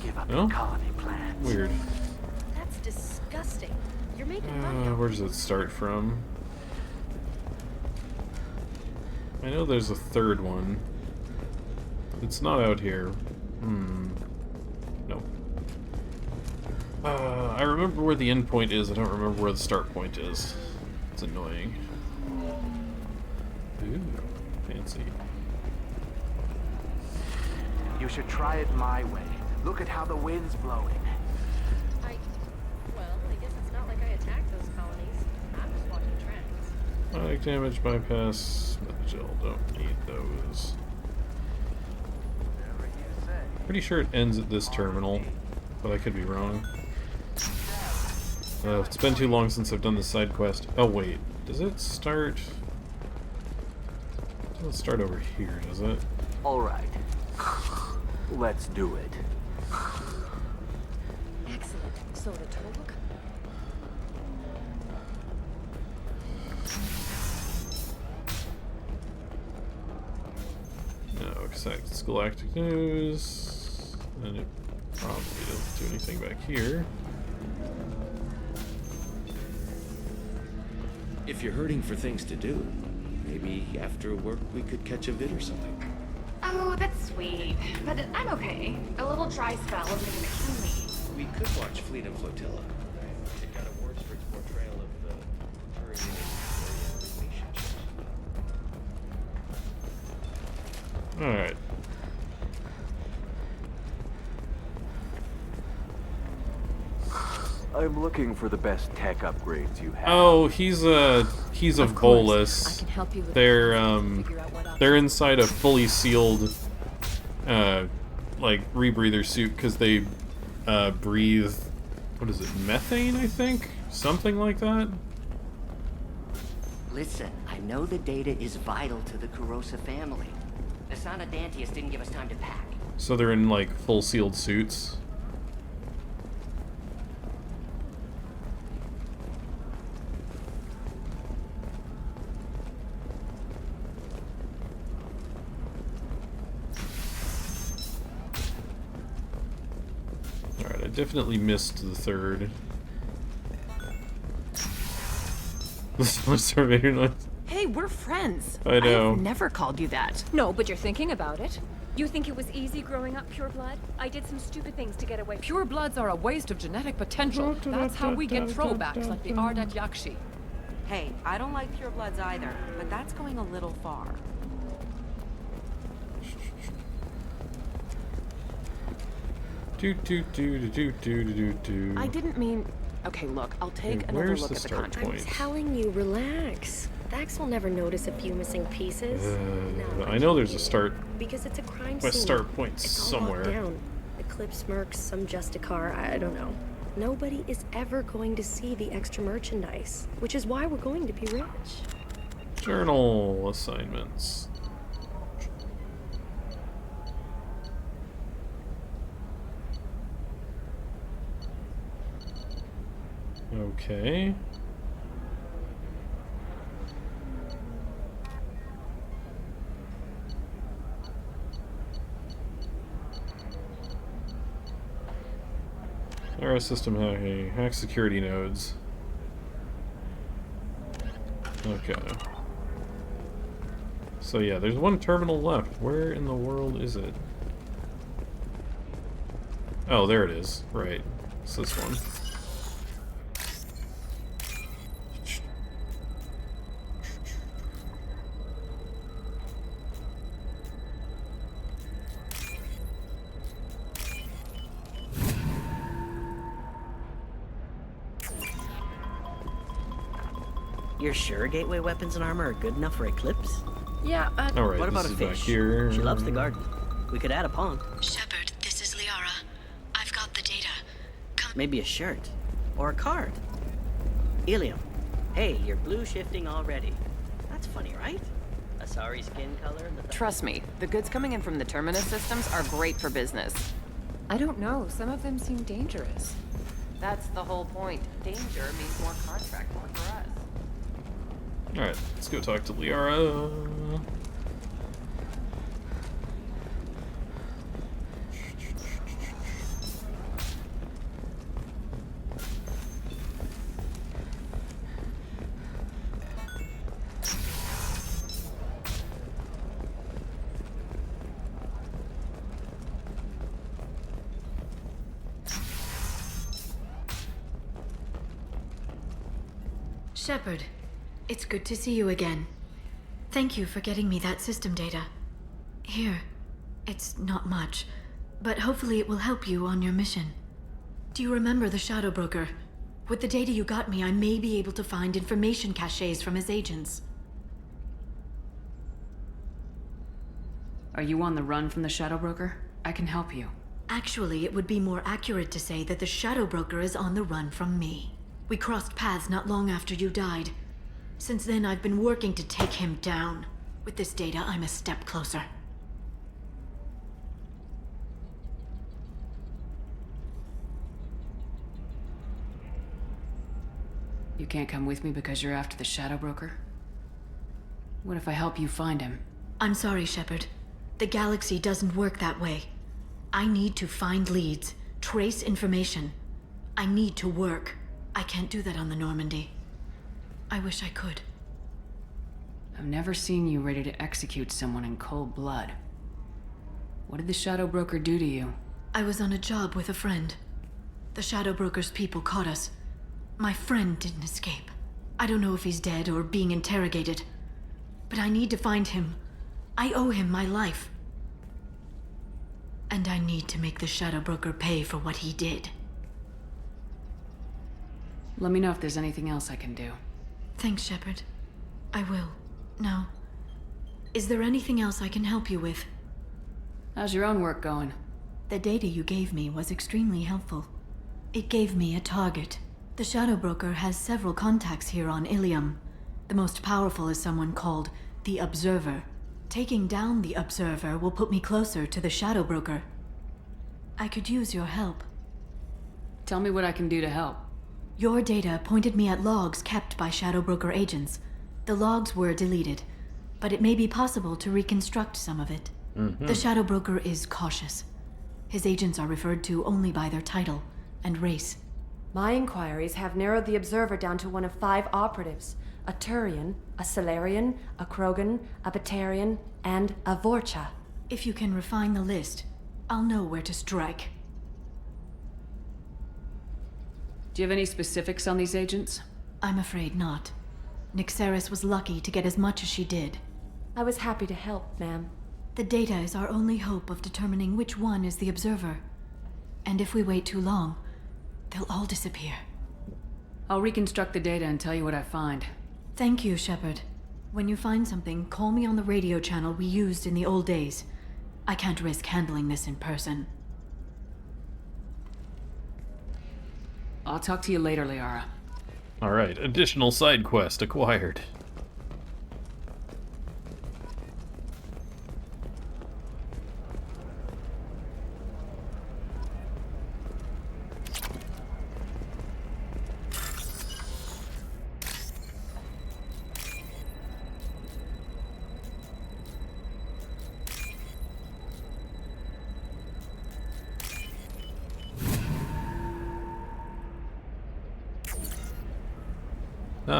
Give up No? your colony plans. Weird. That's disgusting. You're making money. Where does it start from? I know there's a third one. It's not out here. Nope. I remember where the end point is, I don't remember where the start point is. It's annoying. Ooh, fancy. You should try it my way. Look at how the wind's blowing. Well, I guess it's not like I attacked those colonies. I'm just watching trends. Automatic damage, bypass, gel, don't need those. Pretty sure it ends at this terminal, but I could be wrong. It's been too long since I've done this side quest. Oh wait, does it start? It doesn't start over here, does it? All right. Let's do it. Excellent. So the Toluk, Text Galactic News. And it probably doesn't do anything back here. If you're hurting for things to do, maybe after work we could catch a vid or something. Oh, that's sweet. But I'm okay. A little dry spell isn't gonna kill me. We could watch Fleet and Flotilla. It got awards for its portrayal of the Turian relationship. Alright. I'm looking for the best tech upgrades you have. Oh, he's of Bolus. I can help you with They're inside a fully sealed like rebreather suit because they breathe, what is it, methane, I think? Something like that? Listen, I know the data is vital to the Kurosa family. The Sanadantius didn't give us time to pack. So they're in like full sealed suits. Alright, I definitely missed the third. This was Terminator noise. Hey, we're friends. I know. I've never called you that. No, but you're thinking about it. You think it was easy growing up pure blood? I did some stupid things to get away. Pure bloods are a waste of genetic potential. That's how we get throwbacks like the Ardat Yakshi. Hey, I don't like purebloods either, but that's going a little far. I didn't mean... Okay, look, I'll take another look at the contract. I'm telling you, relax. Vax will never notice a few missing pieces. No, I know there's a start. Because it's a crime A scene. start point It's all somewhere. locked down. Eclipse mercs, some Justicar, I don't know. Nobody is ever going to see the extra merchandise, which is why we're going to be rich. Journal assignments. Okay. Error system hacking. Hack security nodes. Okay. So yeah, there's one terminal left. Where in the world is it? Oh, there it is. Right. It's this one. You're sure gateway weapons and armor are good enough for Eclipse? Yeah, Alright, what about this a is back fish? here. She loves the garden. We could add a pond. Shepard, this is Liara. I've got the data. Maybe a shirt. Or a card. Illium. Hey, you're blue shifting already. That's funny, right? A sorry skin color? Trust me, the goods coming in from the Terminus systems are great for business. I don't know. Some of them seem dangerous. That's the whole point. Danger means more contract work for us. Alright, let's go talk to Liara. Shepard, it's good to see you again. Thank you for getting me that system data. Here, it's not much, but hopefully it will help you on your mission. Do you remember the Shadow Broker? With the data you got me, I may be able to find information caches from his agents. Are you on the run from the Shadow Broker? I can help you. Actually, it would be more accurate to say that the Shadow Broker is on the run from me. We crossed paths not long after you died. Since then, I've been working to take him down. With this data, I'm a step closer. You can't come with me because you're after the Shadow Broker? What if I help you find him? I'm sorry, Shepard. The galaxy doesn't work that way. I need to find leads, trace information. I need to work. I can't do that on the Normandy. I wish I could. I've never seen you ready to execute someone in cold blood. What did the Shadow Broker do to you? I was on a job with a friend. The Shadow Broker's people caught us. My friend didn't escape. I don't know if he's dead or being interrogated. But I need to find him. I owe him my life. And I need to make the Shadow Broker pay for what he did. Let me know if there's anything else I can do. Thanks, Shepard. I will. Now, is there anything else I can help you with? How's your own work going? The data you gave me was extremely helpful. It gave me a target. The Shadow Broker has several contacts here on Illium. The most powerful is someone called the Observer. Taking down the Observer will put me closer to the Shadow Broker. I could use your help. Tell me what I can do to help. Your data pointed me at logs kept by Shadow Broker agents. The logs were deleted, but it may be possible to reconstruct some of it. The Shadow Broker is cautious. His agents are referred to only by their title and race. My inquiries have narrowed the Observer down to one of 5 operatives. A Turian, a Solarian, a Krogan, a Batarian, and a Vorcha. If you can refine the list, I'll know where to strike. Do you have any specifics on these agents? I'm afraid not. Nyxeris was lucky to get as much as she did. I was happy to help, ma'am. The data is our only hope of determining which one is the Observer. And if we wait too long, they'll all disappear. I'll reconstruct the data and tell you what I find. Thank you, Shepard. When you find something, call me on the radio channel we used in the old days. I can't risk handling this in person. I'll talk to you later, Liara. Alright, additional side quest acquired.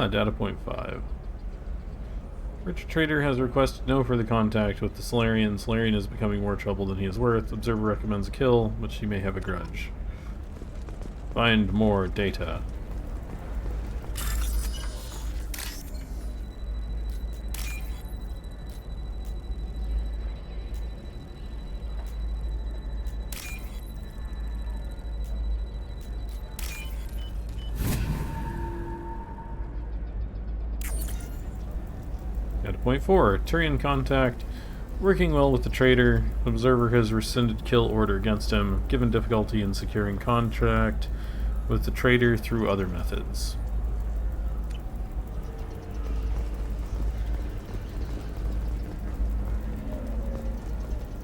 Data point 5. Richard Trader has requested no further contact with the Solarian. Solarian is becoming more trouble than he is worth. Observer recommends a kill, but she may have a grudge. Find more data. Point 4. Turian contact. Working well with the traitor. Observer has rescinded kill order against him, given difficulty in securing contract with the traitor through other methods.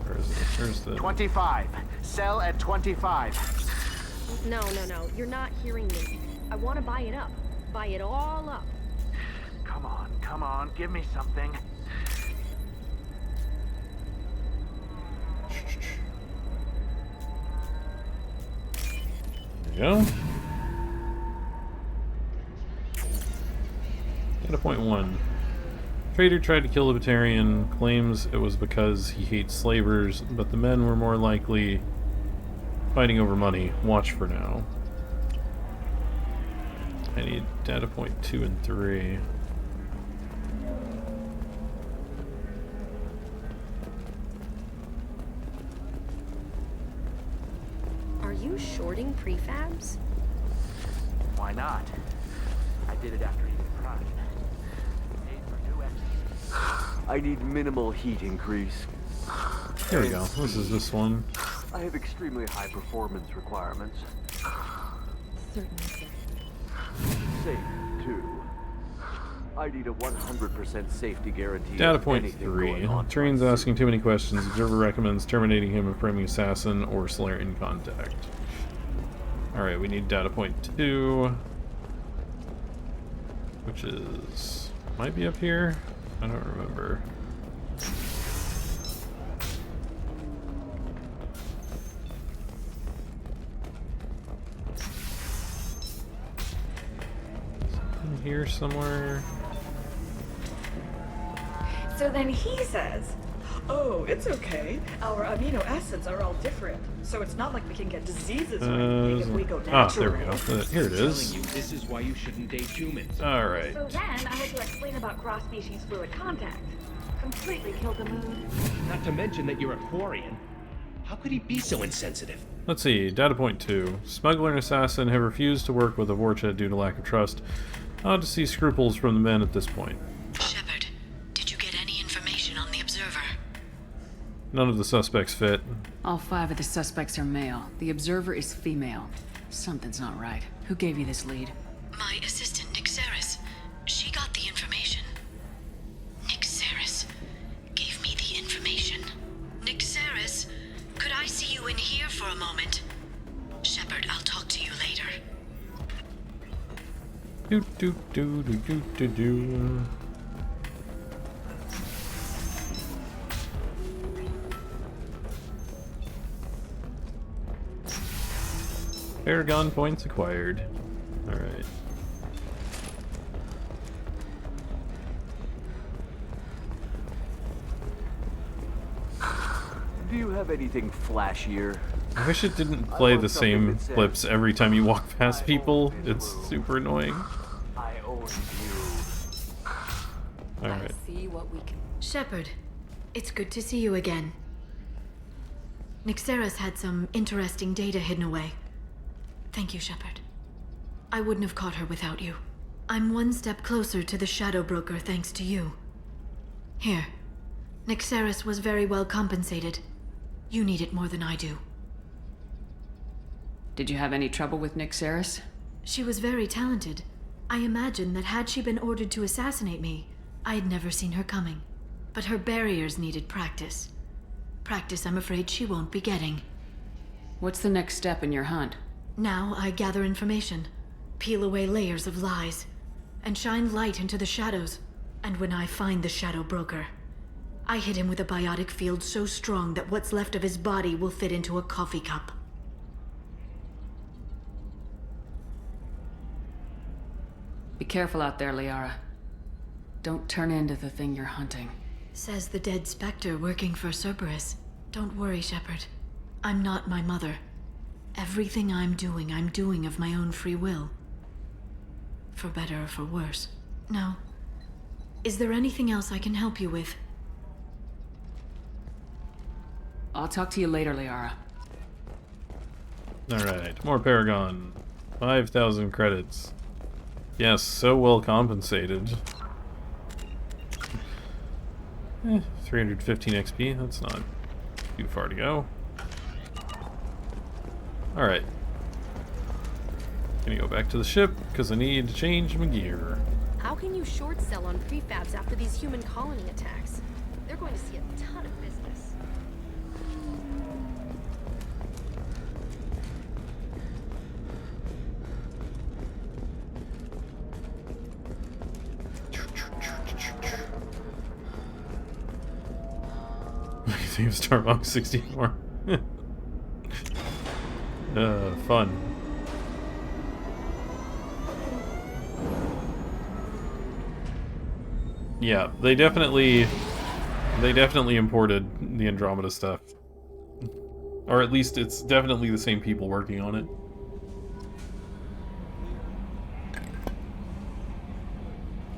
Where is it? Where's the... 25. Sell at 25. No. You're not hearing me. I want to buy it up. Buy it all up. Come on, give me something. There you go. Data point 1. Trader tried to kill the Batarian, claims it was because he hates slavers, but the men were more likely fighting over money. Watch for now. I need data point 2 and 3. Are you shorting prefabs? Why not? I did it after eating pride. Paid for new engines. I need minimal heat increase. Here we go. This one. I have extremely high performance requirements. Certainly. Safe, too. I need a 100% safety guarantee. Data point 3. Turian's asking too many questions. Observer recommends terminating him and framing assassin or Solarian contact. Alright, we need data point 2. Which is... might be up here? I don't remember. here somewhere? So then he says, oh, it's okay. Our amino acids are all different. So it's not like we can get diseases or anything if we go natural. There we go. Here it is. This is why you shouldn't date humans. Alright. So then I had to explain about cross-species fluid contact. Completely killed the mood. Not to mention that you're a Quarian. How could he be so insensitive? Let's see. Data point 2. Smuggler and assassin have refused to work with Avorcha due to lack of trust. Odd to see scruples from the men at this point. Shepard, did you get any information on the observer? None of the suspects fit. All 5 of the suspects are male. The observer is female. Something's not right. Who gave you this lead? My assistant, Nixeris. She got the information. Nixeris gave me the information. Nixeris, could I see you in here for a moment? Shepard, I'll talk to you later. Do do do do do do do. Paragon points acquired. Alright. Do you have anything flashier? I wish it didn't play the same clips every time you walk past people. It's super annoying. I own you. Alright. See what we can. Shepard, it's good to see you again. Nixeris had some interesting data hidden away. Thank you, Shepard. I wouldn't have caught her without you. I'm one step closer to the Shadow Broker thanks to you. Here. Nixeris was very well compensated. You need it more than I do. Did you have any trouble with Nixeris? She was very talented. I imagine that had she been ordered to assassinate me, I had never seen her coming. But her barriers needed practice. Practice I'm afraid she won't be getting. What's the next step in your hunt? Now I gather information, peel away layers of lies, and shine light into the shadows. And when I find the Shadow Broker, I hit him with a biotic field so strong that what's left of his body will fit into a coffee cup. Be careful out there, Liara. Don't turn into the thing you're hunting. Says the dead Spectre working for Cerberus. Don't worry, Shepard. I'm not my mother. Everything I'm doing of my own free will. For better or for worse. Now, is there anything else I can help you with? I'll talk to you later, Liara. Alright, more Paragon. 5,000 credits. Yes, so well compensated. 315 XP, that's not too far to go. Alright. Gonna go back to the ship, because I need to change my gear. How can you short sell on prefabs after these human colony attacks? They're going to see a ton of business. What do you think of Starbucks 64? Fun. Yeah, they definitely imported the Andromeda stuff. Or at least it's definitely the same people working on it.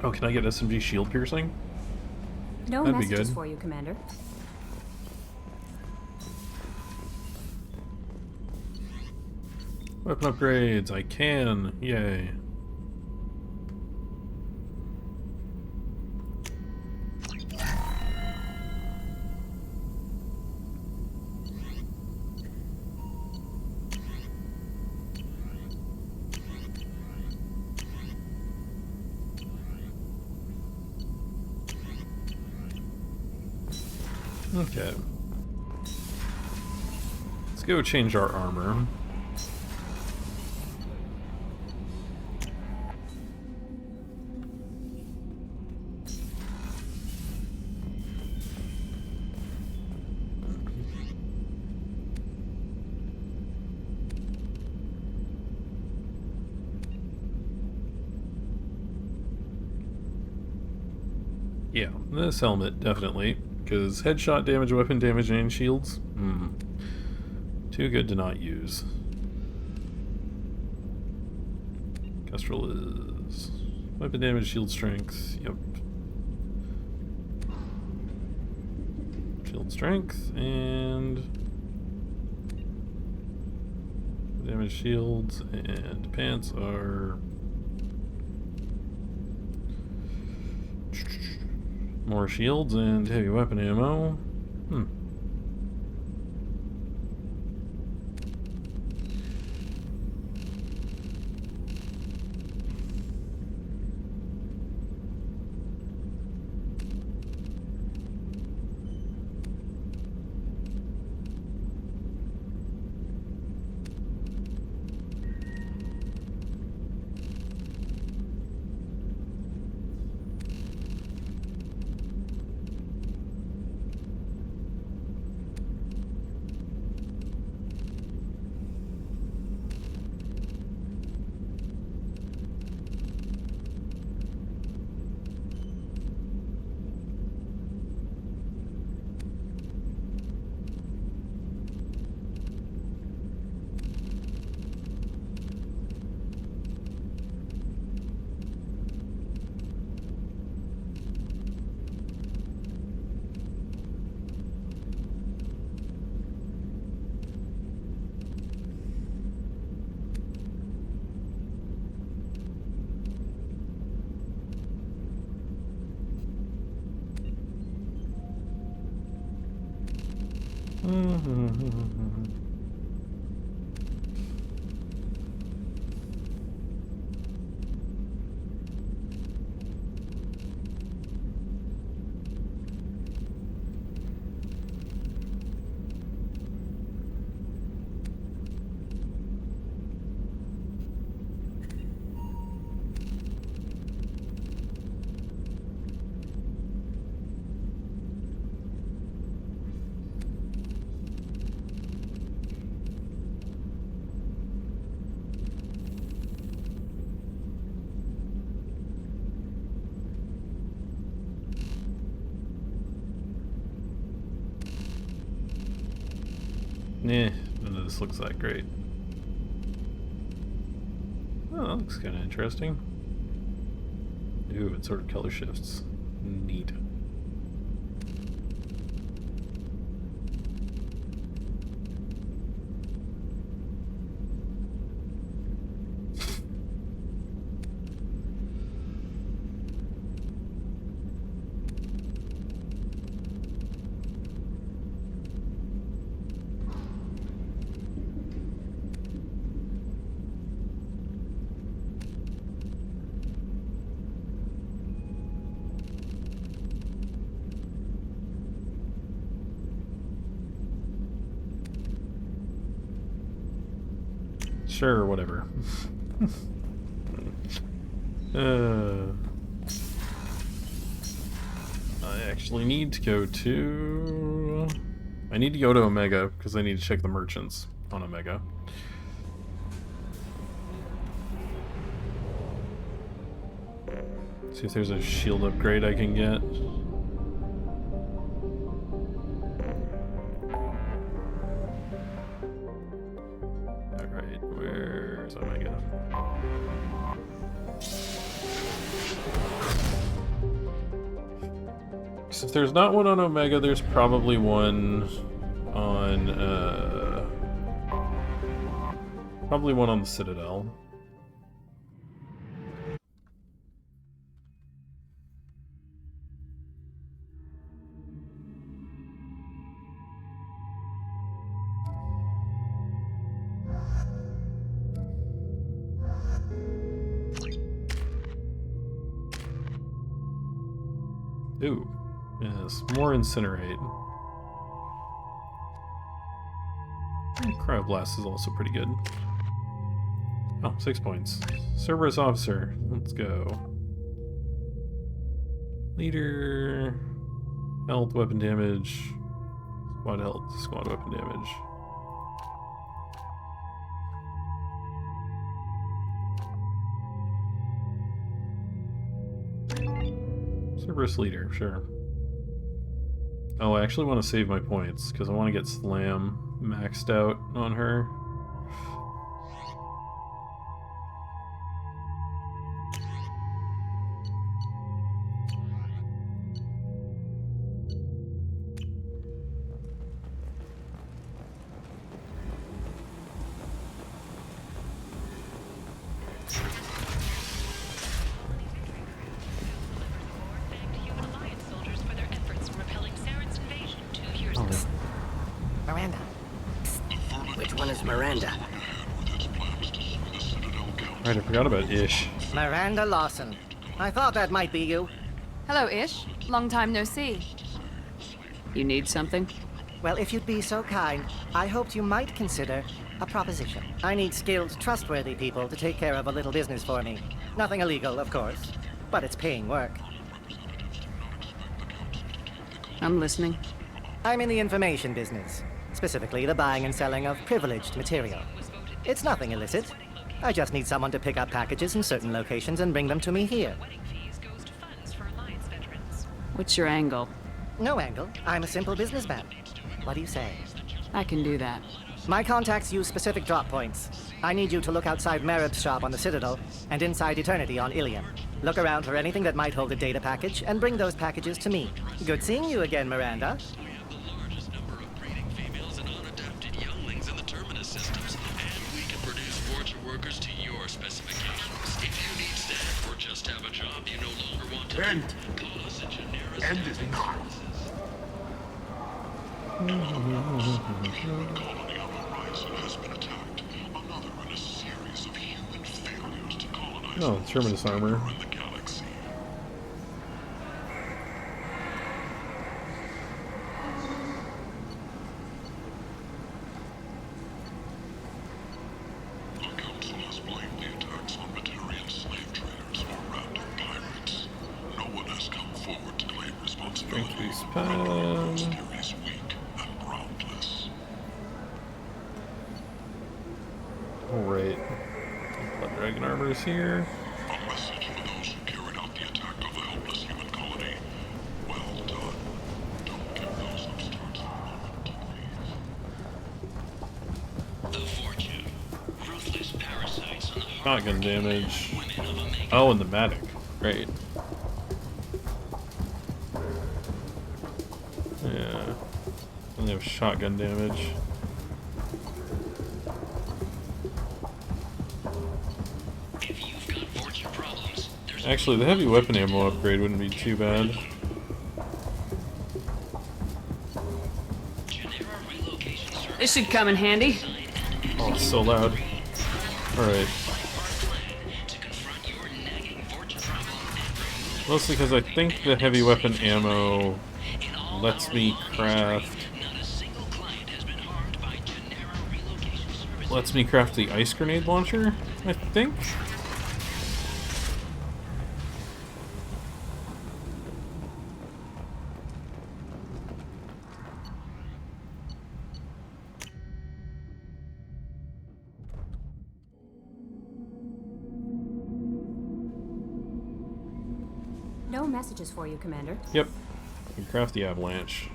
Oh, can I get SMG shield piercing? No That'd be messages good. for you, Commander. Weapon upgrades, I can. Yay. Okay. Let's go change our armor. Yeah, this helmet, definitely. Because headshot damage, weapon damage, and shields? Too good to not use. Kestrel is... weapon damage, shield strength, yep. Shield strength, and... damage shields, and pants are... more shields and heavy weapon ammo. None of this looks that great. Oh, that looks kind of interesting. Ooh, it sort of color shifts. Neat. Sure, whatever. I actually need to go to... I need to go to Omega, because I need to check the merchants on Omega. See if there's a shield upgrade I can get. Alright, where's Omega? So if there's not one on Omega, there's probably one on, probably one on the Citadel. Ooh, yes, more Incinerate. Cryoblast is also pretty good. Oh, 6 points. Cerberus Officer, let's go. Leader, health, weapon damage, squad health, squad weapon damage. Cerberus leader, sure. Oh, I actually want to save my points, because I want to get Slam maxed out on her. Miranda. Which one is Miranda? Right, I forgot about Ish. Miranda Lawson. I thought that might be you. Hello, Ish. Long time no see. You need something? Well, if you'd be so kind, I hoped you might consider a proposition. I need skilled, trustworthy people to take care of a little business for me. Nothing illegal, of course, but it's paying work. I'm listening. I'm in the information business, specifically the buying and selling of privileged material. It's nothing illicit. I just need someone to pick up packages in certain locations and bring them to me here. What's your angle? No angle. I'm a simple businessman. What do you say? I can do that. My contacts use specific drop points. I need you to look outside Merib's shop on the Citadel and inside Eternity on Illium. Look around for anything that might hold a data package and bring those packages to me. Good seeing you again, Miranda. End is not. No, Terminus armor. Alright. Blood Dragon armor is here. A message for those who carried out the attack of the helpless human colony. Well done. Don't give those upstarts a moment to breathe. The fortune. Ruthless parasites on the Shotgun damage. Oh, and the Matic. Great. Yeah. And they have shotgun damage. Actually, the heavy weapon ammo upgrade wouldn't be too bad. This should come in handy. Oh, it's so loud. Alright. Mostly because I think the heavy weapon ammo lets me craft... lets me craft the ice grenade launcher, I think? No messages for you, Commander. Yep. I can craft the avalanche.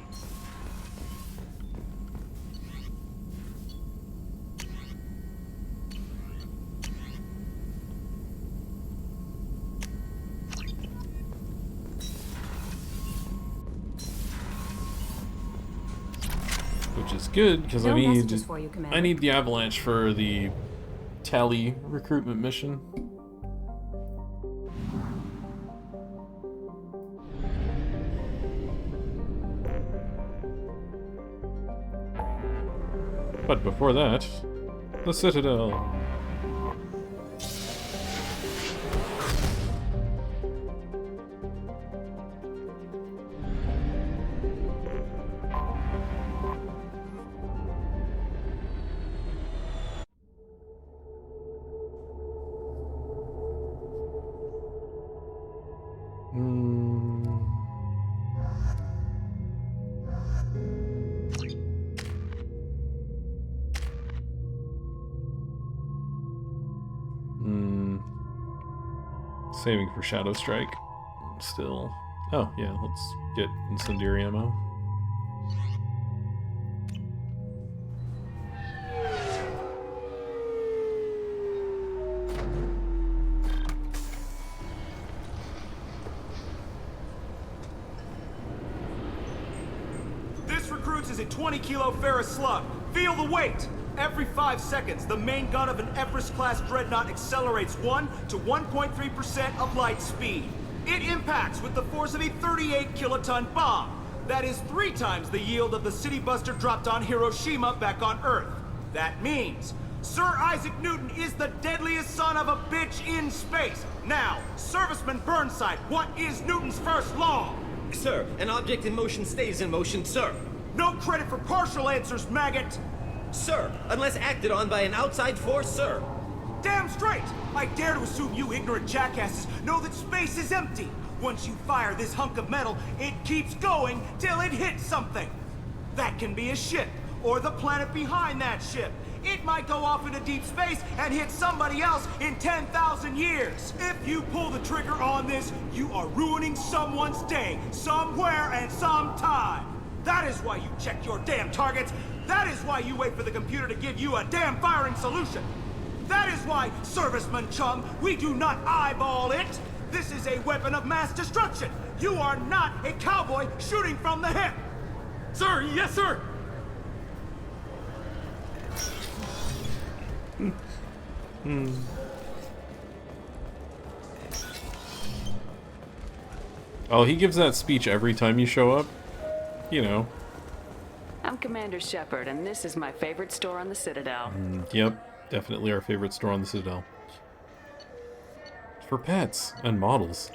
Which is good because No I messages for you, Commander. need the avalanche for the Tally recruitment mission. But before that, the Citadel. Saving for Shadow Strike. Still. Oh, yeah, let's get incendiary ammo. This recruits is a 20-kilo ferrous slug. Feel the weight! Every 5 seconds, the main gun of an Everest-class dreadnought accelerates 1 to 1.3% of light speed. It impacts with the force of a 38-kiloton bomb. That is 3 times the yield of the city buster dropped on Hiroshima back on Earth. That means Sir Isaac Newton is the deadliest son of a bitch in space. Now, Serviceman Burnside, what is Newton's first law? Sir, an object in motion stays in motion, sir. No credit for partial answers, maggot! Sir, unless acted on by an outside force, sir. Damn straight! I dare to assume you ignorant jackasses know that space is empty. Once you fire this hunk of metal, it keeps going till it hits something. That can be a ship, or the planet behind that ship. It might go off into deep space and hit somebody else in 10,000 years. If you pull the trigger on this, you are ruining someone's day, somewhere and sometime. That is why you check your damn targets. That is why you wait for the computer to give you a damn firing solution. That is why, Serviceman Chum, we do not eyeball it. This is a weapon of mass destruction. You are not a cowboy shooting from the hip. Sir, yes, sir. Oh, he gives that speech every time you show up? You know. I'm Commander Shepard, and this is my favorite store on the Citadel. Yep, definitely our favorite store on the Citadel. For pets and models.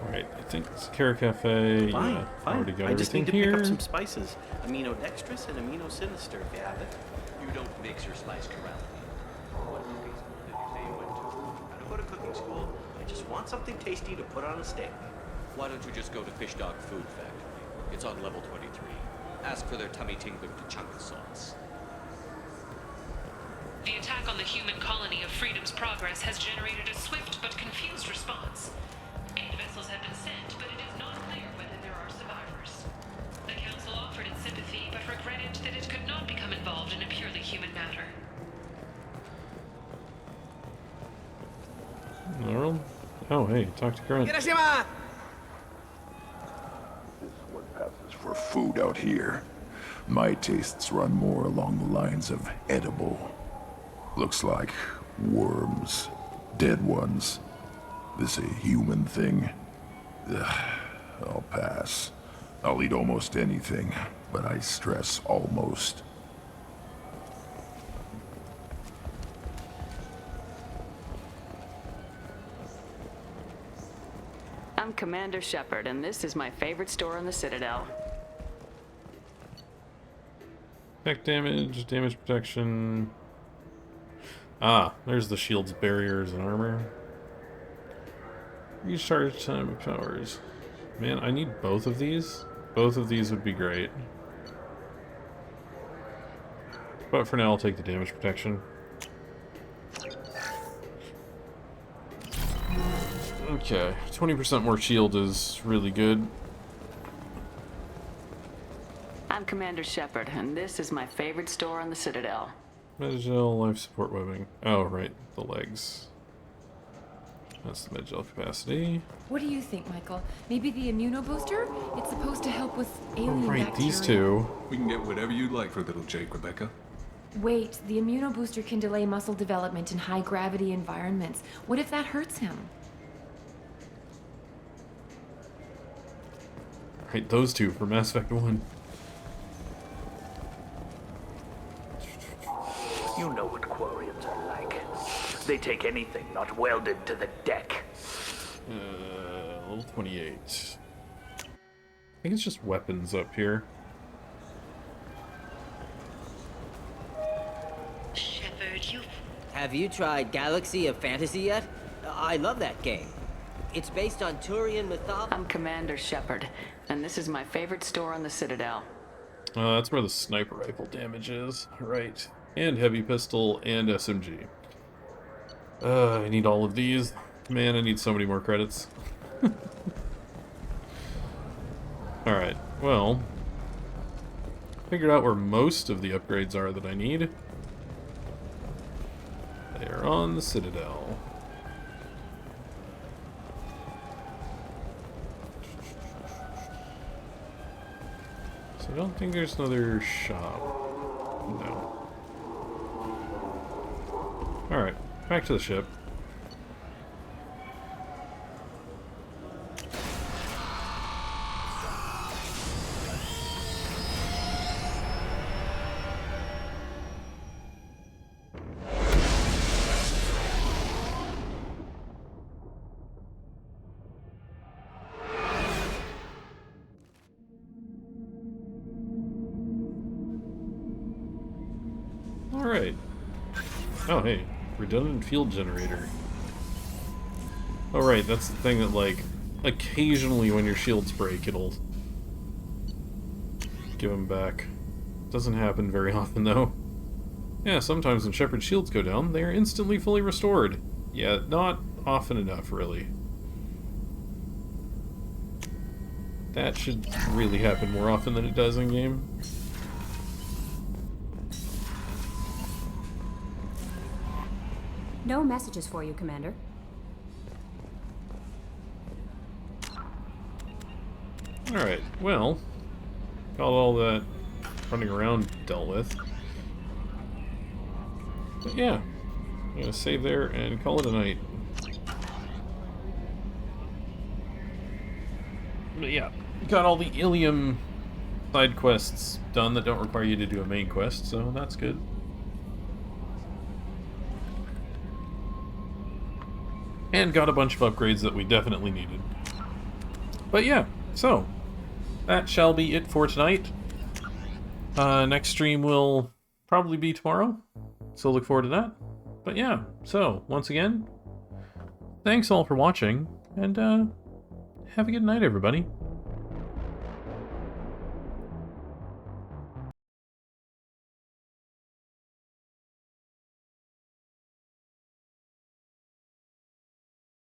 Alright, I think it's Cara Cafe. Fine, Yeah, fine. already got I just need to everything pick up here. some spices. Aminodextrous and aminosinister, if you have it. You don't mix your spice correctly. What cooking school did you say you went to? I don't go to cooking school. I just want something tasty to put on a steak. Why don't you just go to Fish Dog Food Factory? It's on level 23. Ask for their tummy-tingling tachanka sauce. The attack on the human colony of Freedom's Progress has generated a swift but confused response. 8 vessels have been sent, but it is not clear whether there are survivors. The Council offered its sympathy, but regretted that it could not become involved in a purely human matter. Earl? Oh, hey, talk to Grunt. What passes for food out here? My tastes run more along the lines of edible. Looks like worms. Dead ones. This a human thing? Ugh, I'll pass. I'll eat almost anything, but I stress almost. I'm Commander Shepard, and this is my favorite store on the Citadel. Tech damage, damage protection. Ah, there's the shield's barriers and armor. Recharge time of powers. Man, I need both of these. Both of these would be great. But for now, I'll take the damage protection. Okay, 20% more shield is really good. I'm Commander Shepard, and this is my favorite store on the Citadel. Medgel, life support webbing. Oh, right, the legs. That's the Medgel capacity. What do you think, Michael? Maybe the immunobooster? It's supposed to help with alien Right, bacteria. these two. We can get whatever you'd like for little Jake, Rebecca. Wait, the immunobooster can delay muscle development in high-gravity environments. What if that hurts him? Right, those two for Mass Effect 1. You know what Quarians are like. They take anything not welded to the deck. Level 28. I think it's just weapons up here. Shepard, you... Have you tried Galaxy of Fantasy yet? I love that game. It's based on Turian mythology. I'm Commander Shepard, and this is my favorite store on the Citadel. That's where the sniper rifle damage is. Right. And heavy pistol and SMG. I need all of these. Man, I need so many more credits. Alright, well... figured out where most of the upgrades are that I need. They're on the Citadel. So I don't think there's another shop. No. Alright, back to the ship. Alright. Oh, hey. Redundant field generator. Oh, right. That's the thing that, like, occasionally when your shields break, it'll give them back. Doesn't happen very often, though. Yeah, sometimes when Shepard's shields go down, they are instantly fully restored. Yeah, not often enough, really. That should really happen more often than it does in-game. No messages for you, Commander. Alright, well, got all that running around dealt with. But yeah, I'm gonna save there and call it a night. But yeah, got all the Illium side quests done that don't require you to do a main quest, so that's good. And got a bunch of upgrades that we definitely needed. But yeah, so that shall be it for tonight. Next stream will probably be tomorrow, so look forward to that. But yeah, so once again, thanks all for watching, and have a good night, everybody.